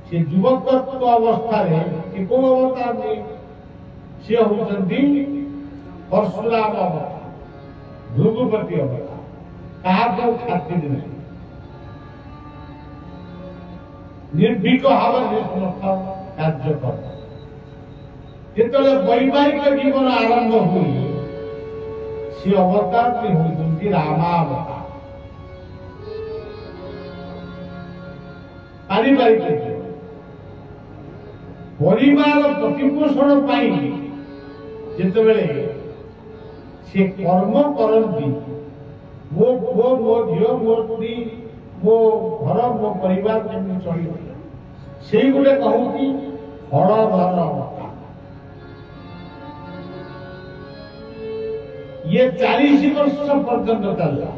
ସେ ଯୁବକତ୍ୱ ଅବସ୍ଥାରେ ସେ କୋଉ ଅବତାର? ସେ ହଉଛନ୍ତି ପରଶୁରାମ ଅବତାର, ଭୃଗୁପତି ଅବତାର। କାହାକୁ ଖାତିର ନାହିଁ, ନିର୍ଭୀକ ଭାବରେ କାର୍ଯ୍ୟ କର। ଯେତେବେଳେ ବୈବାହିକ ଜୀବନ ଆରମ୍ଭ ହୁଏ ସେ ଅବତାର ହେଉଛନ୍ତି ରାମାବତାର। ପାରିବାରିକ ପରିବାର ପ୍ରତିପୋଷଣ ପାଇଁ ଯେତେବେଳେ ସେ କର୍ମ କରନ୍ତି, ମୋ ପୁଅ ମୋ ଝିଅ ମୋ ସ୍ତ୍ରୀ ମୋ ଘର ମୋ ପରିବାର କେମିତି ଚଳିବ, ସେଇ ଗୋଟେ କହୁଛି ହଳଧର ଅବତାର। ଇଏ 40 ବର୍ଷ ପର୍ଯ୍ୟନ୍ତ ଚାଲିଲା।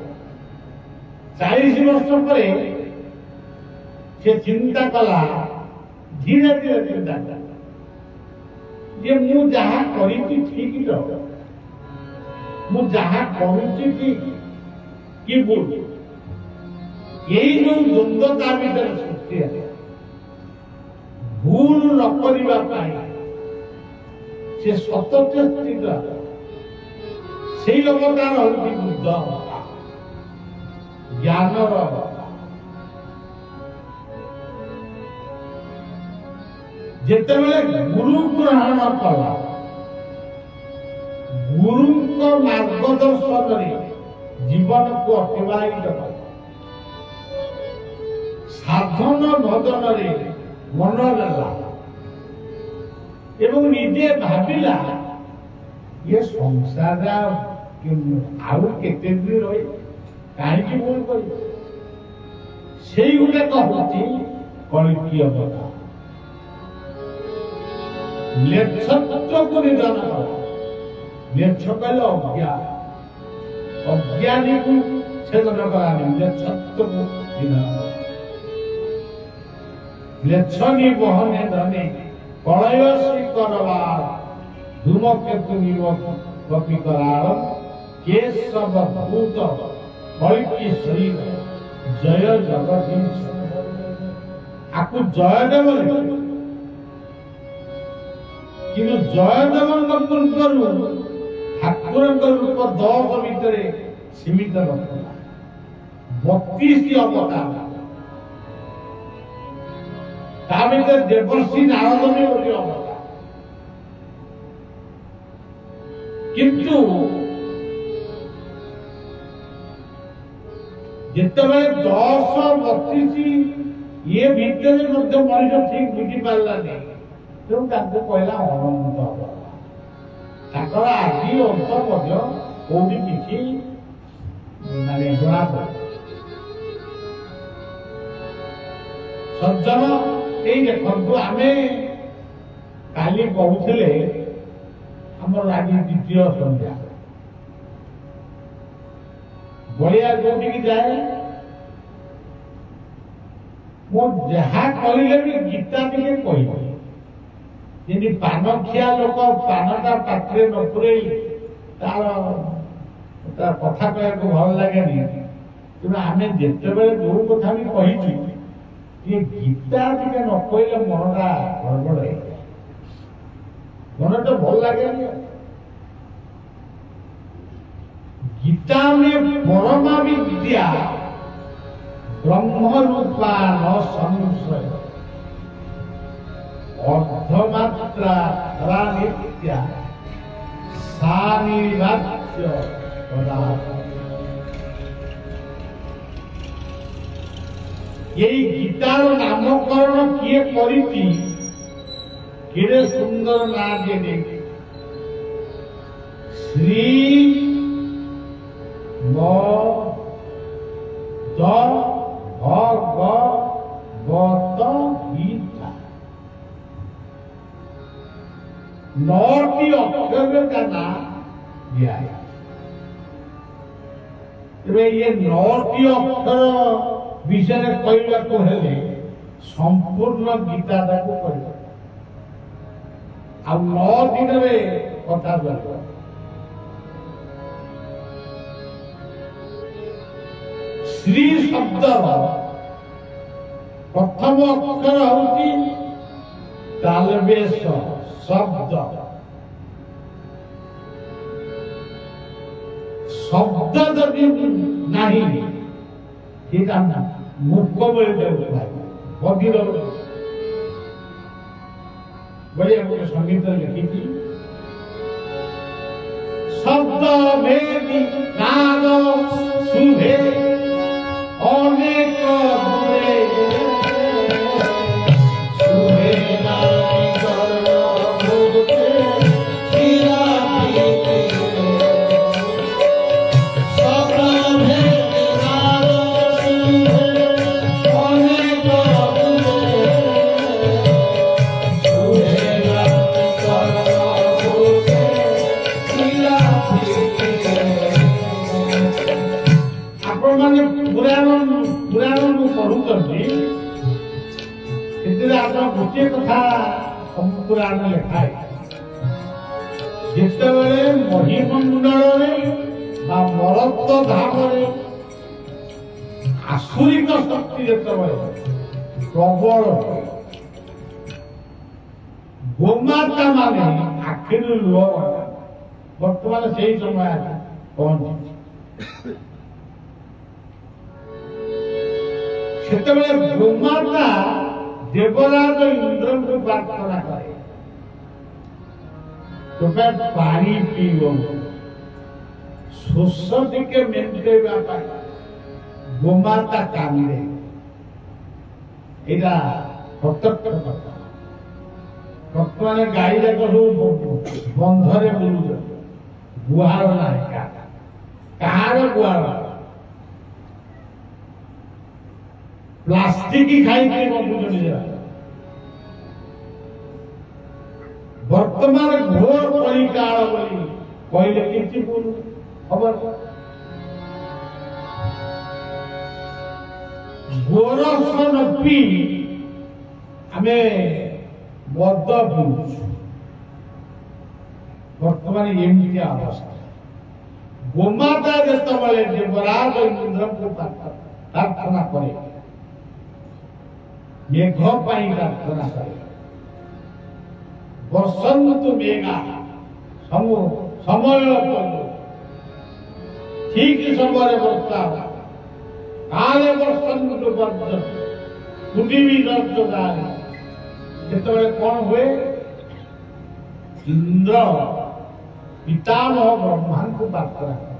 40 ବର୍ଷ ପରେ ସେ ଚିନ୍ତା କଲା, ଧୀରେ ଧୀରେ ଚିନ୍ତା କଲା ଯେ ମୁଁ ଯାହା କରିଛି ଠିକ ତ, ମୁଁ ଯାହା କରୁଛି ଠିକ କି ଭୁଲ। ଏଇ ଯୋଉ ଦ୍ୱନ୍ଦ୍ୱ ତା ଭିତରେ ସୃଷ୍ଟି ହେଲା, ଭୁଲ ନ କରିବା ପାଇଁ ସେ ସତଚେଷ୍ଟିତ ସେଇ ଅବତାର ହଉଛି ବୁଦ୍ଧ ଅବତାର, ଜ୍ଞାନର ଅବତାର। ଯେତେବେଳେ ଗୁରୁ ଗ୍ରହଣ କଲା, ଗୁରୁଙ୍କ ମାର୍ଗଦର୍ଶନରେ ଜୀବନକୁ ଅତିବାହିତ କଲା, ସାଧନ ଭଜନରେ ମନ ଦେଲା ଏବଂ ନିଜେ ଭାବିଲା ये संसार आउ केते दिन रही कहीं भूल कर गोटे कहूँ कलिकी अवतार लेच्छत्व को निधन कर। लेच्छ कहले अज्ञान, अज्ञानी को छेदन करानी लेच्छत्व को निधन। लेच्छनी बहने धने कलयसी करवार धूमकेतु कपि कराल केशव भूत कलिकी शरीर जय जगदीश। आपको जयदेव कि जयदेव पूर्व ठाकुर रूप 10 भितर सीमित रखला 32 अवतार ता भीतर देवर्षि नारद भी गोटे अवतार। किंतु जितेबाला 10-32 ये भितर मनुष्य ठीक बुझी पारा नहीं तेणु कहला अनंत अवतार आदि अंत कौटी किसी माने जना पड़े। सज्जन यही देखु आम काली कहूले ଆମର ଆଜି ଦ୍ୱିତୀୟ ସନ୍ଧ୍ୟା ବଳିଆ ଯୋଉଠିକି ଯାଏ ମୁଁ ଯାହା କହିଲେ ବି ଗୀତା ଟିକେ କହିବି। ଯେମିତି ପାନ ଖିଆ ଲୋକ ପାନଟା ପାଟିରେ ନ ପୁରେଇ ତାର କଥା କହିବାକୁ ଭଲ ଲାଗେନି। ତେଣୁ ଆମେ ଯେତେବେଳେ ଯୋଉ କଥା ବି କହିଛୁ ଟିକେ ଗୀତା ଟିକେ ନ କହିଲେ ମନଟା ଗଡ଼ବଡ଼ ହେଇଯାଏ, ମନଟା ଭଲ ଲାଗେନି। गीता में परमा विद्या ब्रह्म रूपा न संशय अर्धमात्रा खरा नित्या सानिराज्य पदार्थ। यही गीतार नामकरण किए करिति केड़े सुंदर ना देने श्री भगवत गीता 9टी अक्षर का नाम दिया है। ये 9टी अक्षर विषय कहला को हेले संपूर्ण गीता को कहला आ 9 दिन रे कथा बोलबो। श्री शब्द प्रथम अक्षर होती तालवेश शब्द। शब्द जदि नहीं मुख बोले बधिर बढ़िया गोटे संगीत लिखी शब्द भेदी नाद सुहे अनेक दूरे सुहे नामी कर्ण भोगते शीला प्रीति शब्द भेदी नाद सुहे अनेक दूरे सुहे नामी कर्ण भोगते शीला प्रीति। आपण माने पुराण पढ़ुଛନ୍ତି ସେଥିରେ ଆପଣ ଗୋଟିଏ କଥା ପୁରାଣ ଲେଖା ଯେତେବେଳେ ମହିମଣ୍ଡଳରେ ବା ମରତ୍ତ ଧାମରେ ଆସୁରିକ ଶକ୍ତି ଯେତେବେଳେ ପ୍ରବଳ ଗୋମାତା ମାନେ ଆଖିରୁ ଲୁହ ବର୍ତ୍ତମାନ ସେଇ ସମୟ ପହଞ୍ଚିଛି। ସେତେବେଳେ ଗୋମାତା ଦେବରାଜ ଇନ୍ଦ୍ରଙ୍କୁ ପ୍ରାର୍ଥନା କରେ ତମେ ପାଣି ପିଇବ ଶୋଷ ଟିକେ ମେଣ୍ଟେଇବା ପାଇଁ ଗୋମାତା କାନ୍ଦେ। ଏଇଟା ପ୍ରତ୍ୟକ୍ଷ କଥା। ବର୍ତ୍ତମାନ ଗାଈ ଯାକ ସବୁ ବନ୍ଧରେ ବୁଲୁଛନ୍ତି, ଗୁହାଳ ନାହିଁ କାହାର ଗୁହାଳ प्लास्टिक खाई वर्तमान घोर कलिकाल बोली कहले किसी खबर गोरस न पी आमे मद पीऊँ वर्तमान एमती अवस्था। गोमाता जिते देवराज इंद्र को प्रार्थना करे मेघ प्रार्थना करे बसंत मेघा समय ठीक समय वर्षा काले बसंत वर्जन पृथ्वी जिते कौन हुए इंद्र पितामह ब्रह्मा को प्रार्थना करे।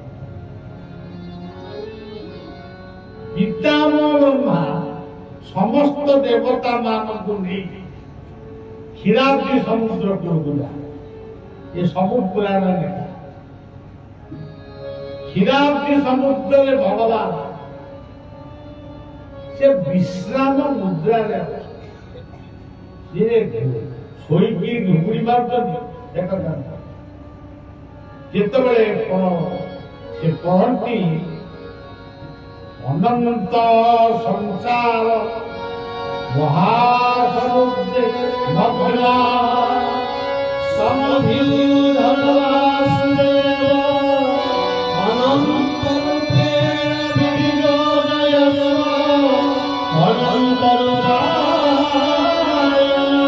पितामह ब्रह्मा समस्त देवता मानक नहीं क्षीराब्दी समुद्र को ये सब पुराण लिखा। क्षीराब्दी समुद्र भगवान से विश्राम मुद्रा शोईकी घुगुड़ी मार ଯେତେବେଳେ ସେ ପଢ଼ନ୍ତି ଅନନ୍ତ ସଂସାର ମହାସମୁଦ୍ରେ ମଗ୍ନା ସମଭିଧନ ବାସୁଦେବ ଅନନ୍ତ ରୂପେଣ ବିବିଧୋଦୟସ୍ବ ଅନନ୍ତ ରୂପାୟ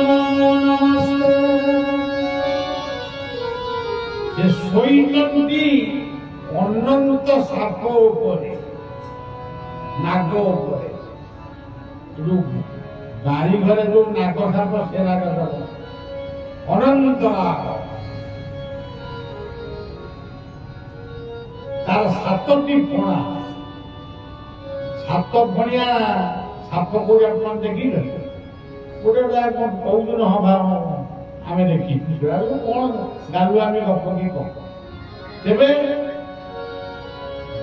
ନମୋ ନମସ୍ତେ। ସେ ଶୋଇଛନ୍ତି ଅନନ୍ତ ସାପ ଉପରେ, ନାଗ ଉପରେ। ଯୋଉ ବାରି ଘରେ ଯୋଉ ନାଗ ସାପ ସେ ନାଗ ସାପ ଅନନ୍ତ ନାଗ। ତାର 7ଟି ଫଣା, 7 ଫଣିଆ ସାପ କୋଉଠି ଆପଣ ଦେଖିବେ? ଗୋଟେ କହୁଛୁ ହଁ ଆମେ ଦେଖିଛୁ, କଣ ଗାଲୁ ଆମେ ଗପ କି କଣ। ତେବେ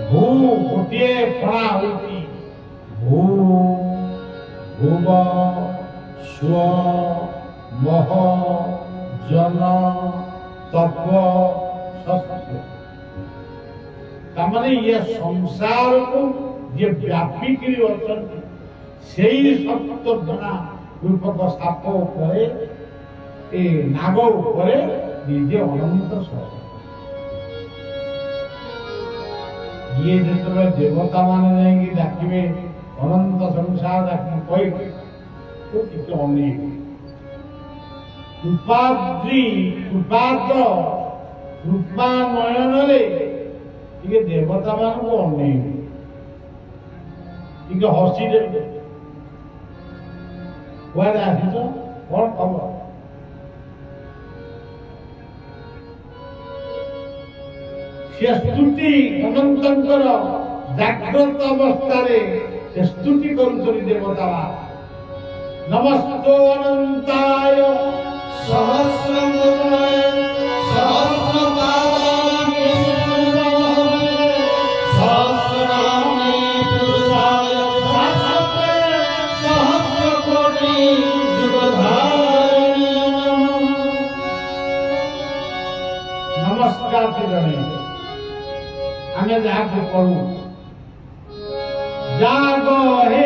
ଗୋଟିଏ ଫଣା ହଉଛି ଭୂ ଭୁବ ସ୍ୱ ମହ ଜନ ତପ ସତ୍ୟ। ତାମାନେ ଇଏ ସଂସାରକୁ ଯିଏ ବ୍ୟାପିକିରି ଅଛନ୍ତି ସେଇ 7 ଫଣା ରୂପକ ସାପ ଉପରେ, ଏ ନାଗ ଉପରେ ନିଜେ ଅନନ୍ତ ସ୍ୱର। ଇଏ ଯେତେବେଳେ ଦେବତା ମାନେ ଯାଇକି ଡାକିବେ ଅନନ୍ତ ସଂସାର ଡାକି କହିବେ ଟିକେ ଅନେଇବେ। କୃପାଦ୍ର କୃପା ନୟନରେ ଟିକେ ଦେବତା ମାନଙ୍କୁ ଅନେଇବେ, ଟିକେ ହସିଦେବେ। କୁଆଡେ ଆସିଛ, କଣ ଖବର? ସେ ସ୍ତୁତି ଅନନ୍ତଙ୍କର ଜାଗ୍ରତ ଅବସ୍ଥାରେ ସେ ସ୍ତୁତି କରୁଛନ୍ତି ଦେବତା। ନମସ୍ତେ ଅନନ୍ତାୟ ସହସ୍ରମୂର୍ଧନେ ସହସ୍ରପାଦାୟ ସହସ୍ରନାମେ ପୁରୁଷାୟ ଶାଶ୍ୱତେ ସହସ୍ରକୋଟି ଯୁଗଧାରିଣୀ ନମଃ। ନମସ୍କାର ଜଣାଇବେ। ଆମେ ଯାହାକୁ କହୁ ଜାଗ ହେ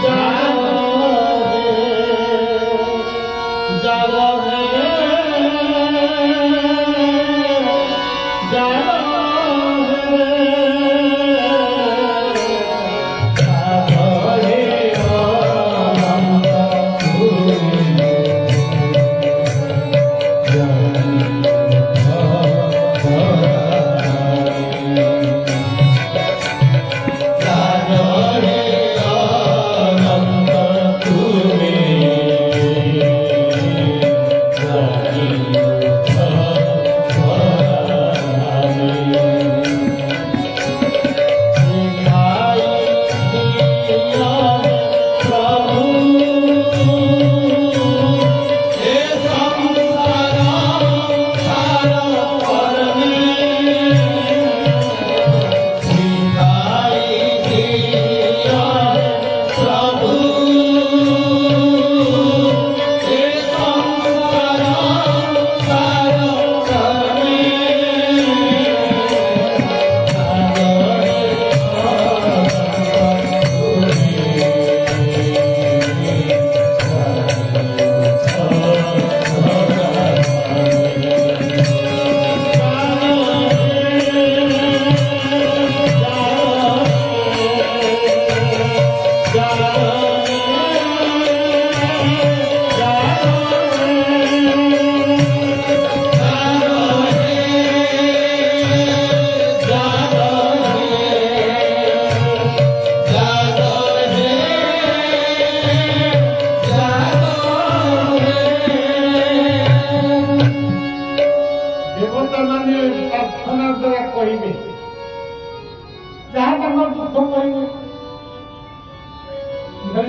ଜାଗ ହେ ଜାଗ ହେ ଜାଗ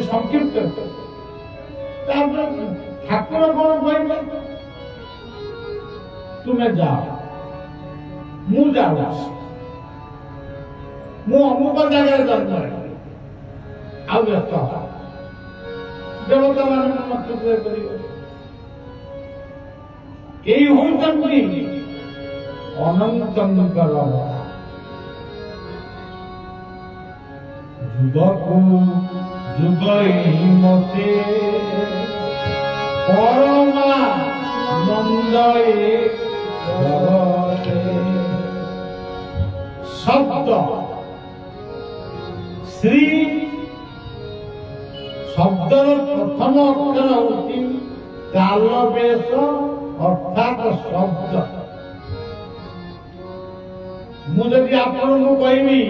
ସଂକ୍ଷିପ୍ତ ତାପରେ ଠାକୁର କଣ କହିବେ ତୁମେ ଯାଅ ମୁଁ ଯାଉଛି ମୁଁ ଅମୁକ ଜାଗାରେ ଜନ୍ମ ହେଲି ଆଉ ବ୍ୟସ୍ତ ଦେବତା ମାନଙ୍କୁ ମତ କରିବେ এই হଉଛନ୍ତି ଅନନ୍ତଙ୍କର ଯୁଗକୁ ଯୁଗ ଏହି ମତେ ପରମାନନ୍ଦ ଏ ଜଗତେ। ଶବ୍ଦ ଶ୍ରୀ ଶବ୍ଦର ପ୍ରଥମ ଅକ୍ଷର ହେଉଛି ତାଲବେଶ ଅର୍ଥାତ ଶବ୍ଦ। ମୁଁ ଯଦି ଆପଣଙ୍କୁ କହିବି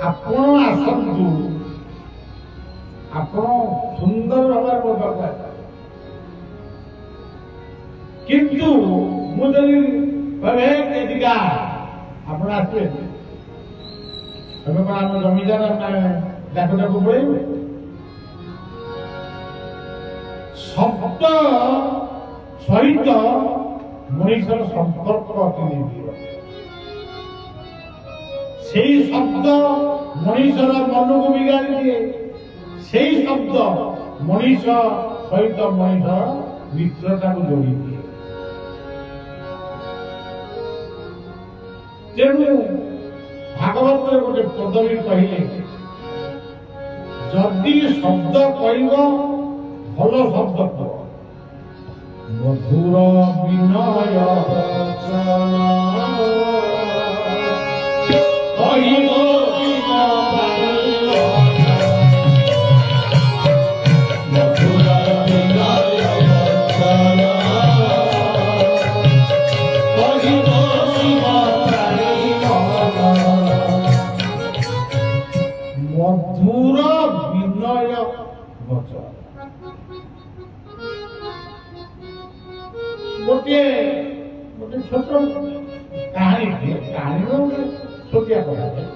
ଆପଣ ଆସନ୍ତୁ, ଆପଣ ସୁନ୍ଦର ଭାବରେ ମୋ ପାଖକୁ ଆସିବେ, କିନ୍ତୁ ମୁଁ ଯଦି କହିବେ କେତିକା ଆପଣ ଆସିବେ, ଏବେ କଣ ଆମ ଜମିଦାର ଡାକୁ ଡାକୁ ପଳେଇବେ? ଶବ୍ଦ ସହିତ ମଣିଷର ସମ୍ପର୍କ ଅତି ନିବିଡ଼। ସେଇ ଶବ୍ଦ ମଣିଷର ମନକୁ ବିଗାଡ଼ି ଦିଏ, ସେଇ ଶବ୍ଦ ମଣିଷ ସହିତ ମଣିଷର ମିତ୍ରତାକୁ ଯୋଡ଼ି ଦିଏ। ତେଣୁ ଭାଗବତରେ ଗୋଟେ ପଦବୀ କହିଲେ, ଯଦି ଶବ୍ଦ କହିବ ଭଲ ଶବ୍ଦ କୁହ, ମଧୁର ବିନୟ କହିବ ମଧୁର ବିନୟ ବଚନ। ଗୋଟିଏ ଛୋଟ କାହାଣୀର ଛୋଟିଆ କରାଯାଏ।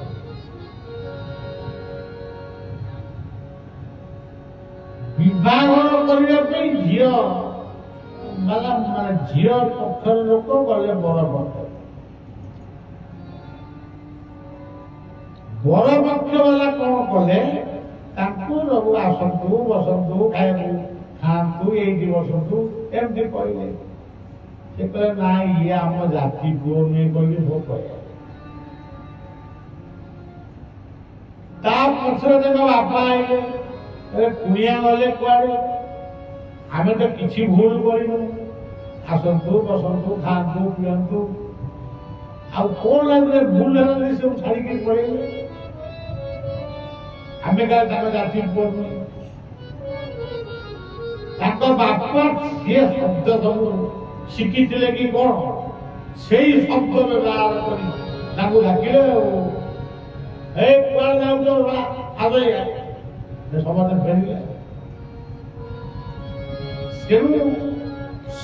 ବିବାହ କରିବା ପାଇଁ ଝିଅ ଝିଅ ପକ୍ଷର ଲୋକ ଗଲେ ବର ପକ୍ଷ, ବର ପକ୍ଷ ବାଲା କଣ କଲେ, ତାଙ୍କୁ ସବୁ ଆସନ୍ତୁ ବସନ୍ତୁ ଖାଇବାକୁ ଖାଆନ୍ତୁ ଏଇଠି ବସନ୍ତୁ ଏମିତି କହିଲେ। ସେ କହିଲେ ନା ଇଏ ଆମ ଜାତି ପୁଅ ନୁହେଁ କହିକି ସବୁ କହିଲେ। ତା ପଛରେ ତାଙ୍କ ବାପା ଆଇଲେ, କୁଣିଆ ଗଲେ କୁଆଡେ, ଆମେ ତ କିଛି ଭୁଲ କରିନୁ, ଆସନ୍ତୁ ବସନ୍ତୁ ଖାଆନ୍ତୁ ପିଅନ୍ତୁ, ଆଉ କଣ ଲାଗିଲେ ଭୁଲ ହେଲା ସବୁ ଛାଡ଼ିକି ପଳେଇଲେ। ଆମେ କାଳେ ତାଙ୍କ ଜାତି ପୁଅ ନୁହେଁ। ତାଙ୍କ ବାପା ସିଏ ଶବ୍ଦ ସବୁ ଶିଖିଥିଲେ କି କଣ, ସେଇ ଶବ୍ଦ ବ୍ୟବହାର କରି ତାଙ୍କୁ ଡାକିଲେ। ଆଉ ଏ କୁଆଡେ ଯାଉଛ ଆଗେଇ ସମସ୍ତେ ଫେରିଲେ। ତେଣୁ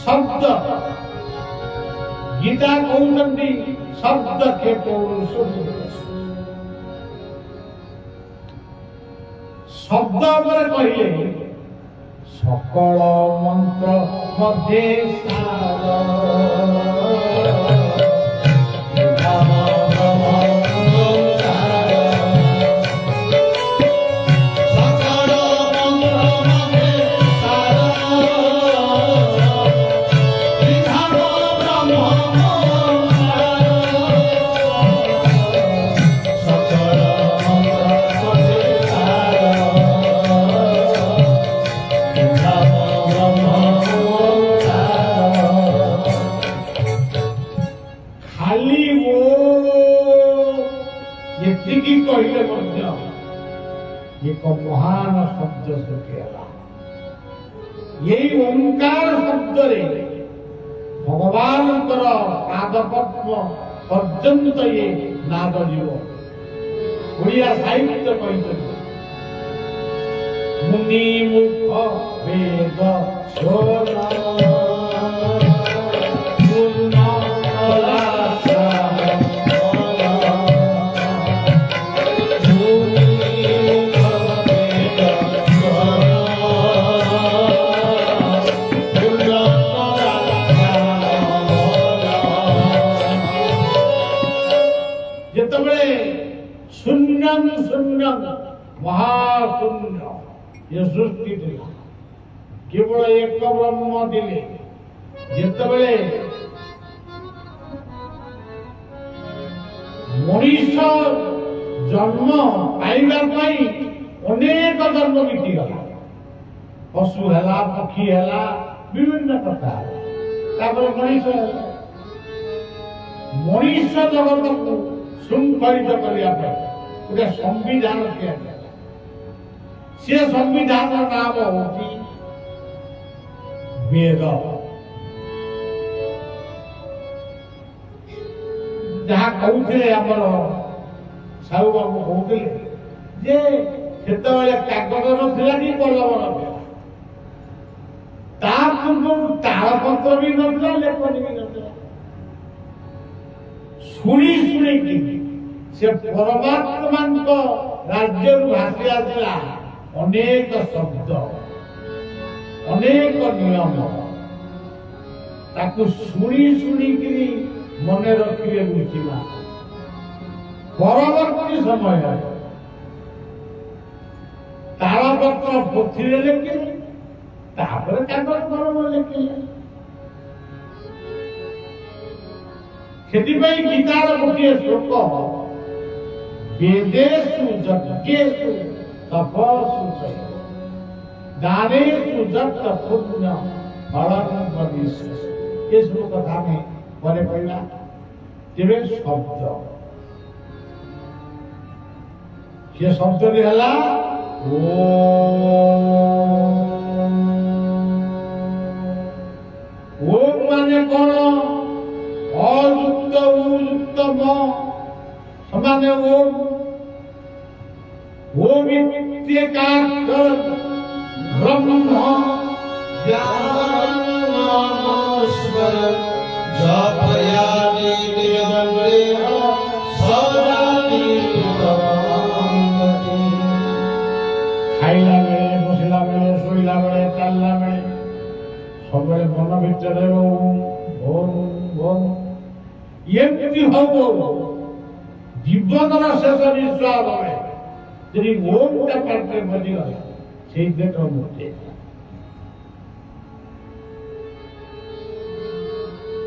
ଶବ୍ଦ ଗୀତା କହୁଛନ୍ତି ଶବ୍ଦ କେ ପୌରୁଷ, ଶବ୍ଦ ଉପରେ କହିଲେ সকল মন্ত্র মধ্যে କହିଲେ ମଧ୍ୟ ଏକ ମହାନ ଶବ୍ଦ ସୃଷ୍ଟି ହେଲା। ଏଇ ଓଙ୍କାର ଶବ୍ଦରେ ଭଗବାନଙ୍କର ପାଦପଦ୍ମ ପର୍ଯ୍ୟନ୍ତ ଇଏ ନାଦ ଯିବ। ଓଡ଼ିଆ ସାହିତ୍ୟ କହିଛନ୍ତି ମୁନି ମୁଖ ବେଦ महाशून्य ये सृष्टि थी, केवल एक ब्रह्म दिले ଯେତେବେଳେ ମଣିଷ ଜନ୍ମ ପାଇବା ପାଇଁ ଅନେକ ଜନ୍ମ ବିତିଗଲା, ପଶୁ ହେଲା, ପକ୍ଷୀ ହେଲା, ବିଭିନ୍ନ ପ୍ରକାର, ତାପରେ ମଣିଷ ହେଲା। ମଣିଷ ଜଗତକୁ ଶୃଙ୍ଖଳିତ କରିବା ପାଇଁ ଗୋଟେ ସମ୍ବିଧାନ ତିଆରି ହେଲା। ସେ ସମ୍ବିଧାନର ନାମ ହଉଛି ବେଦ। ଯାହା କହୁଥିଲେ ଆମର ସାହୁ ବାବୁ କହୁଥିଲେ ଯେ ସେତେବେଳେ କାଗଜ ନଥିଲା କି କଲମ ନଥିଲା, ତା ପୂର୍ବରୁ ତାଳପତ୍ର ବି ନଥିଲା, ଲେଖନୀ ବି ନଥିଲା। ଶୁଣି ଶୁଣିକି ସେ ପରମାତ୍ମାଙ୍କ ରାଜ୍ୟରୁ ଭାସି ଆସିଲା ଅନେକ ଶବ୍ଦ, ଅନେକ ନିୟମ। ତାକୁ ଶୁଣି ଶୁଣିକିରି ମନେ ରଖିବେ ବୁଝିବା। ପରବର୍ତ୍ତୀ ସମୟରେ ତାଳପତ୍ର ପୋଥିରେ ଲେଖିଲେ, ତାପରେ କାଗଜ କଲମ ଲେଖିଲେ। ସେଥିପାଇଁ ଗୀତାର ଗୋଟିଏ ଶ୍ଲୋକ, ବେଦେଷୁ ଯଜ୍ଞେଷୁ ତପସ୍ସୁ ଚ ଦାନେଷୁ ଯତ ପୁଣ୍ୟ ଫଳଂ ଭବିଷ୍ୟସି। ଏ ସବୁ କଥା ଆମେ ପରେ କହିବା। ତେବେ ଶବ୍ଦ, ସେ ଶବ୍ଦଟି ହେଲା ଓମ୍ ମାନେ କଣ? ଅଯୁକ୍ତ ଉଯୁକ୍ତ ମ ସମାନେ ଓମ୍। ओम इत्येकाक्षर ब्रह्म ज्ञानमस्वर जपयामि निरन्तेह सदानि भवन्ति। खाइला बेले, बसिला बेले, शोइला बेले, चालला बेले सबले मन भितरे ओम ओम ओम एमती हबो जीवनर शेष निश्वास बेले यदि ओम टा पाटे बजिगला सेई पेट मुक्ति।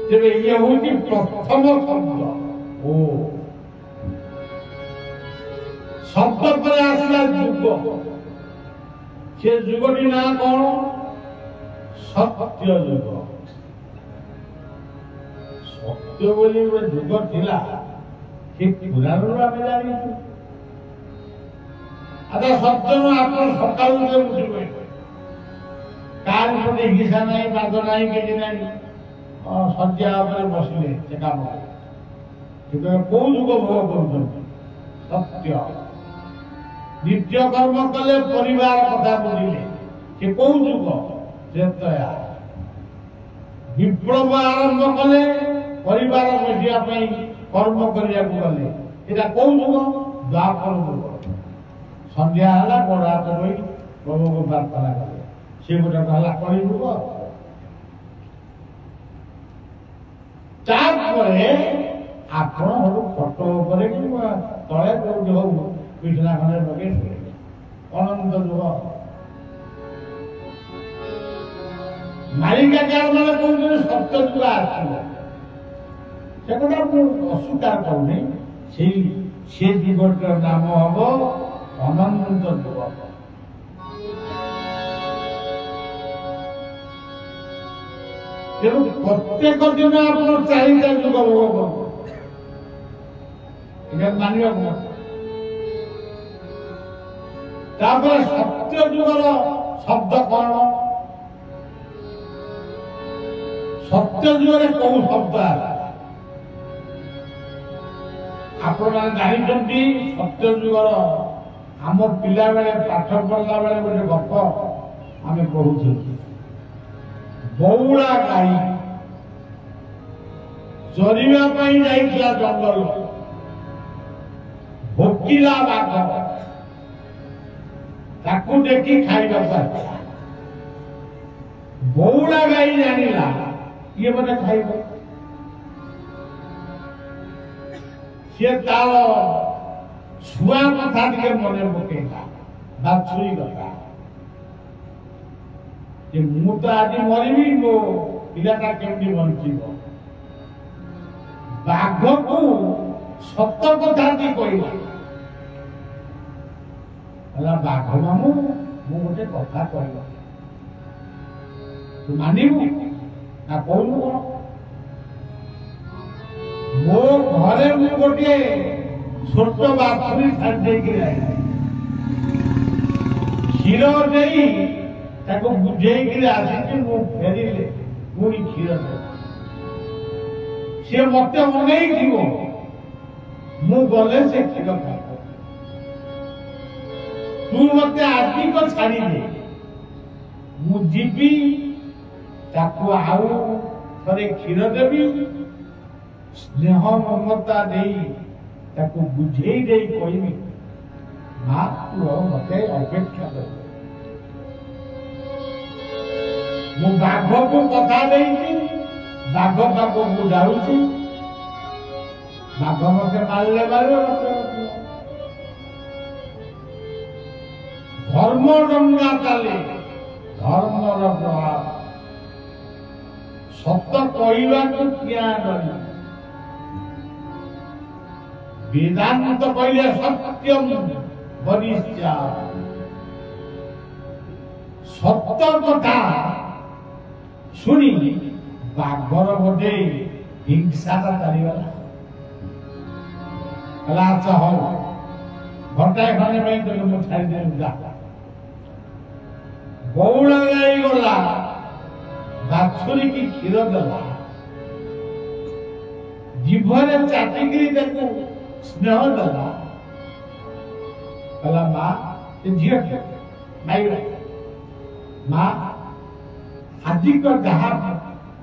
तेरे ये होती प्रथम शब्द ओ शब्द पर आसला जुग। से जुगटी ना कौन? सत्य जुग। सत्य बोली गोटे जुग थिला से पुराणरू आमे जानिछु। आता सत्य आपण सकाळू जे उठिबे कार प्रति हिंसा नहीं, बाध नहीं, कि नहीं, सज्जा उपरे बसिले से काम किंतु को जुग भोग करूछन्ति? सत्य। नित्य कर्म कले परिवार कथा बुझिले से को जुग? त्रेतया। विप्लव आरंभ कले परिवार बसिया पई कर्म करिया गले एटा को जुग? द्वापर जुग। संध्या हला गोड़ हाथ धोई प्रभु को प्रार्थना कले से गोटे हला कली जुग। तापरे आपण हरु फोटो उपरे कि तळे कोउठी हो बिछना खने लगे अनंत जुग। मालिका कार माने कोउठी सत्य जुग आछिबो से कोटा अस्वीकार करूनी। से जुगटर नाम हबो अनंत जुग। प्रत्येक दिन आप चाहिए जुग भोग मानवा सत्य जुगर शब्द कौन? सत्य जुगे कौ शब्द आपण जानी? सत्य जुगर आम पिला बेले पाठ पढ़ला बेले गोटे गप आम पढ़ुलु। बौड़ा गाई चरिया जाइला जंगल, भोकिला बाघ ताकू देखी खाइबा पाइला। बौड़ा गाई जानिला ये मैंने खाइब। सी तार छुआ कथा टे मन पकेला बाछुरी कथा मु तो आज मरबी मो ପିଲାଟା କେମିତି ବଞ୍ଚିବ। ବାଘକୁ ସତ କଥାଟି କହିଲା, ବାଘ ମାମୁଁ ମୁଁ ଗୋଟେ କଥା କହିବ, ତୁ ମାନିବୁ ନା କହୁନୁ କଣ? ମୋ ଘରେ ମୁଁ ଗୋଟିଏ ଛୋଟ ବାଛୁରୀ ଛାଡ଼ି ଦେଇକି ଯାଇଥିଲି, କ୍ଷୀର ଦେଇ ତାକୁ ବୁଝେଇକିରି ଆସିକି ମୁଁ ଫେରିଲେ ପୁଣି କ୍ଷୀର ଦେବ। ସିଏ ମତେ ଅନେଇଥିବ, ମୁଁ ଗଲେ ସେ କ୍ଷୀର ଖାଇବ। ତୁ ମତେ ଆଜିକ ଛାଡ଼ିଦେ, ମୁଁ ଯିବି ତାକୁ ଆଉ ଥରେ କ୍ଷୀର ଦେବି, ସ୍ନେହ ମମତା ଦେଇ ତାକୁ ବୁଝେଇ ଦେଇ କହିବି, ମା ତୁ ମତେ ଅପେକ୍ଷା କର। ମୁଁ ବାଘକୁ କଥା ଦେଇଛି, ବାଘ ପାଖକୁ ଯାଉଛି, ବାଘ ମତେ ମାରିଲେ ଧର୍ମ ଡଙ୍ଗା ଚାଲେ, ଧର୍ମର ପ୍ରଭାବ। ସତ କହିବାକୁ କିଆ ଡରି, ବେଦାନ୍ତ କହିଲେ ସତ୍ୟମ୍ ବରିଷ୍ଠା, ସତ କଥା ଶୁଣି ବାଘର ବୋଧେ ହିଂସାଟା ଚାଲିଗଲା। କହିଲା ଆଚ୍ଛା ହଉ, ଘଣ୍ଟାଏ ଖଣ୍ଡେ ପାଇଁ ତୋତେ ମୁଁ ଛାଡ଼ିଦେବି, ଯା। ବଉଳା ଗାଈ ଗଲା, ବାଛୁରୀ କି କ୍ଷୀର ଦେଲା, ଜିଭରେ ଚାଟିକିରି ତାକୁ ସ୍ନେହ ଦେଲା। କହିଲା ମା ସେ ଝିଅ ମାଇଲା, ମା ଆଜିକ ଯାହା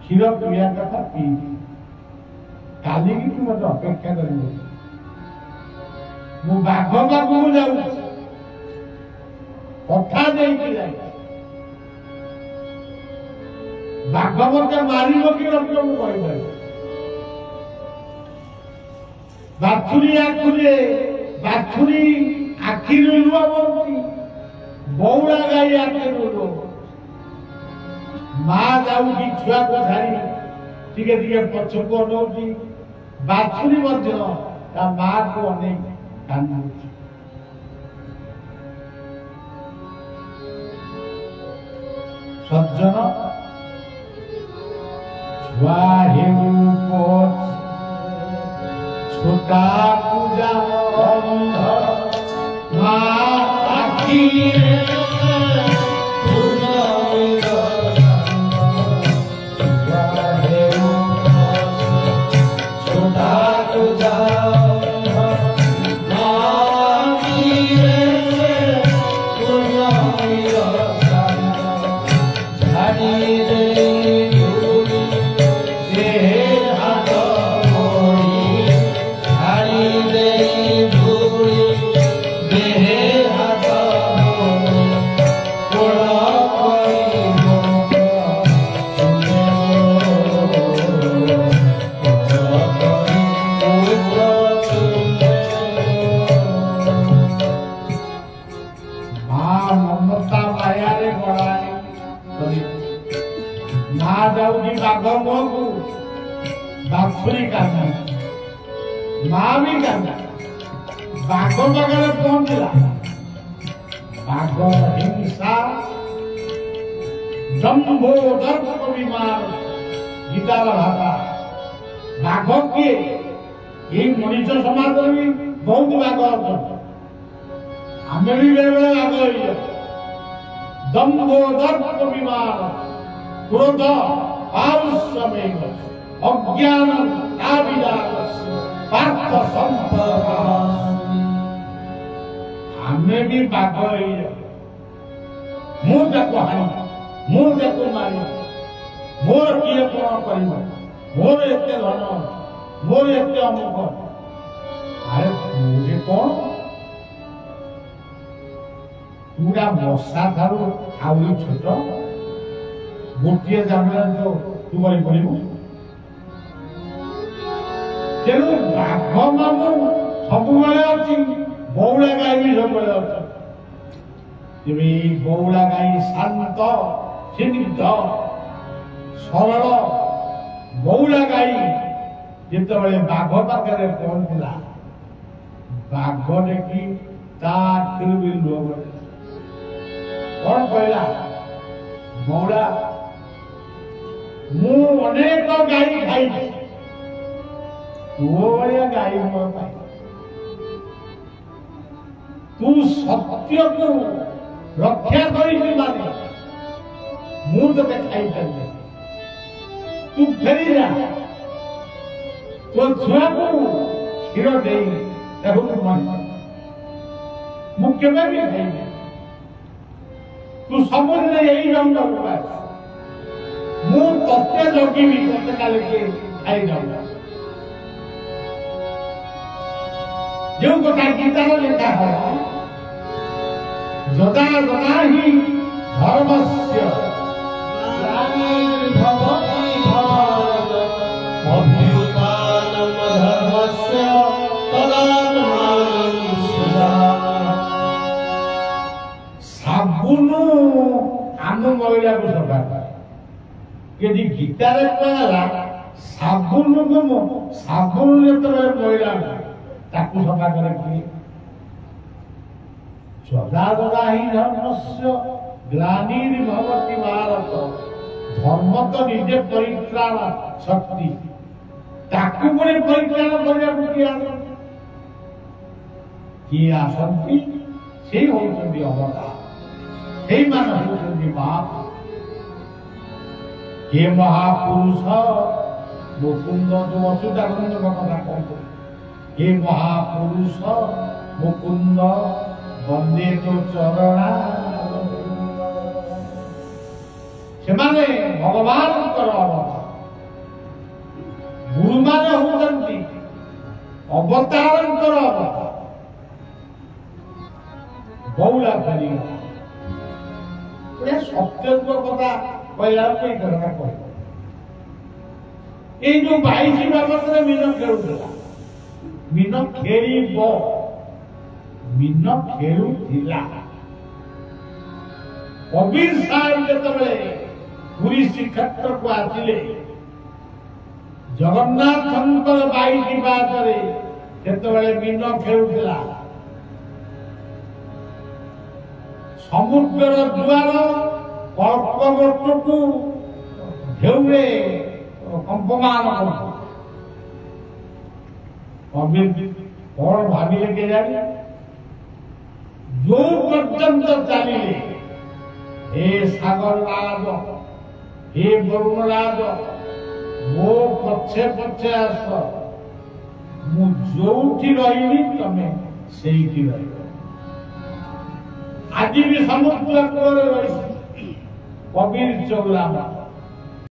କ୍ଷୀର ପିଇବା କଥା ପିଇବି, କାଲିକି ତୁ ମତେ ଅପେକ୍ଷା କରିବୁ। ମୁଁ ବାଘ ପାଖକୁ ଯାଉଛି, କଥା ଦେଇକି ଯାଇ, ବାଘ ମତେ ମାରିବ କି ରଖିବ ମୁଁ କହିପାରିବି। ବାଛୁରୀ ଆଖିରୁ ଲୁହ ବହୁଛି, ବଉଳା ଗାଈ ଆଖିରୁ ଲୁହ। ମା ଯାଉଛି ଛୁଆକୁ ଛାଡ଼ି ଟିକେ ଟିକେ ପଛକୁ ଅନଉଛି, ବାଛୁରୀ ମଧ୍ୟ ତା ମାକୁ ଅନେଇ କାନ୍ଦୁଛି। ସଜ୍ଜନ ଛୁଆ ହେଉ ଛୋଟା ପୂଜା ମା ଆଖିରେ बाछुरी कांदा, माँ भी कांदा, बाघ पाखे पहुंचला, बाघ हिंसा जम्बो दर्प विमान गीतार भाषा। बाघ किए ये मनीष समाज भी बहुत बाघ अच्छा, आम भी बेले बेले बाघ हो दम्भो दर्प विमान क्रोध आरुष्यमेव अज्ञान पार्थ संपदा। आमे भी बाघ मुझे हानि मुझे मारि मोर किए कौन कर मोर एत धन मोर एत अमुक। अरे मुझे कौन पूरा मशा ठारू आउरी छोट गोटे जामिया जो तू कर तेणु बाघ मामू सब अच्छी बौला गाई भी सब अच्छी। बौला गाई शांत स्निग्ध ସରଳ ବଉଳା ଗାଈ ଯେତେବେଳେ ବାଘ ପାଖରେ ପହଞ୍ଚିଲା, ବାଘ ଦେଖି ତା ଆଖିରୁ ବି ଲୁହ ଗଡ଼ିଲା। କଣ କହିଲା? ବଉଳା, ମୁଁ ଅନେକ ଗାଈ ଖାଇଛି, ତୋ ଭଳିଆ ଗାଈ ମୋ ପାଇଁ। ତୁ ସତ୍ୟକୁ ରକ୍ଷା କରିଛୁ ମାନେ ମୁଁ ତତେ ଖାଇପାରିବି। ତୁ ଫେରିଯା, ତୋ ଛୁଆକୁ କ୍ଷୀର ଦେଇ ତାକୁ ମୁଁ କେବେ ବି ଖାଇବି। ତୁ ସବୁଦିନେ ଏଇ ଜଙ୍ଗଲକୁ ଆସ, ମୁଁ ତତେ ଜଗିବି, ତତେ କାଲି କିଏ ଖାଇଯାଉ। ଯେଉଁ କଥା ଗୀତାର ଲେଖା ହେଲା, ଯଦା ଯଦା ହି ଧର୍ମସ୍ୟ ଗ୍ଲାନିର୍ଭବତି ଭାରତ ଅଭ୍ୟୁତ୍ଥାନମ୍ ଧର୍ମସ୍ୟ ତଦାତ୍ମାନଂ ସୃଜାମଃ। ସାବୁନ ଆମ ମହିଳାକୁ ସଫା କରେ। ଯଦି ଗୀତାରେ କୁହାଗଲା ସାବୁନକୁ ସାବୁନ ଯେତେବେଳେ ମହିଳା ତାକୁ ସଫା କରେ କିଏ? ସଦା ସଦା ହିଁ ଧର୍ମସ୍ୟ ଗ୍ଲାନିର୍ଭବତି ଭାରତ। ଧର୍ମ ତ ନିଜେ ପରିତ୍ରାଣ ଶକ୍ତି, ତାକୁ ପୁଣି ପରିତ୍ରାଣ କରିବାକୁ କିଏ ଆସନ୍ତି? କିଏ ଆସନ୍ତି? ସେଇ ହଉଛନ୍ତି ଅବତାର, ସେଇମାନେ ହଉଛନ୍ତି ମହାପୁରୁଷ। हे महापुरुष मुकुंद जो अच्युतानंद কথা कहते, हे महापुरुष मुकुंद वंदे तो चरणा। ସେମାନେ ଭଗବାନଙ୍କର ଅବତାର, ଗୁରୁମାନେ ହଉଛନ୍ତି ଅବତାରଙ୍କର ଅବତାର। ବଉଳା ଫେରିଗଲା, ସତ୍ୟଙ୍କ କଥା କହିଲା ଏଇ କଥା କହିବ। ଏଇ ଯୋଉ 22 ବାବଦରେ ମୀନ ଖେଳୁଥିଲା, ମୀନ ଖେଳିବ, ମୀନ ଖେଳୁଥିଲା। କବୀର ସାହେବ ଯେତେବେଳେ ପୁରୀ ଶ୍ରୀକ୍ଷେତ୍ରକୁ ଆସିଲେ, ଜଗନ୍ନାଥଙ୍କର 22 ବାଦରେ ଯେତେବେଳେ ମୀନ ଖେଳୁଥିଲା, ସମୁଦ୍ରର ଜୁଆର କଳ୍ପବଟକୁ ଢେଉରେ କମ୍ପମାନ କରୁ। କବିର କଣ ଭାବିଲେ କେଜାଣି, ଯୋଉ ପର୍ଯ୍ୟନ୍ତ ଚାଲିଲେ, हे सागर राज, हे वरुण राज, मो पछे पछे आस, मु जोठी रही तमे सेठी रही। आज भी समुद्र कूल रही कबीर चौला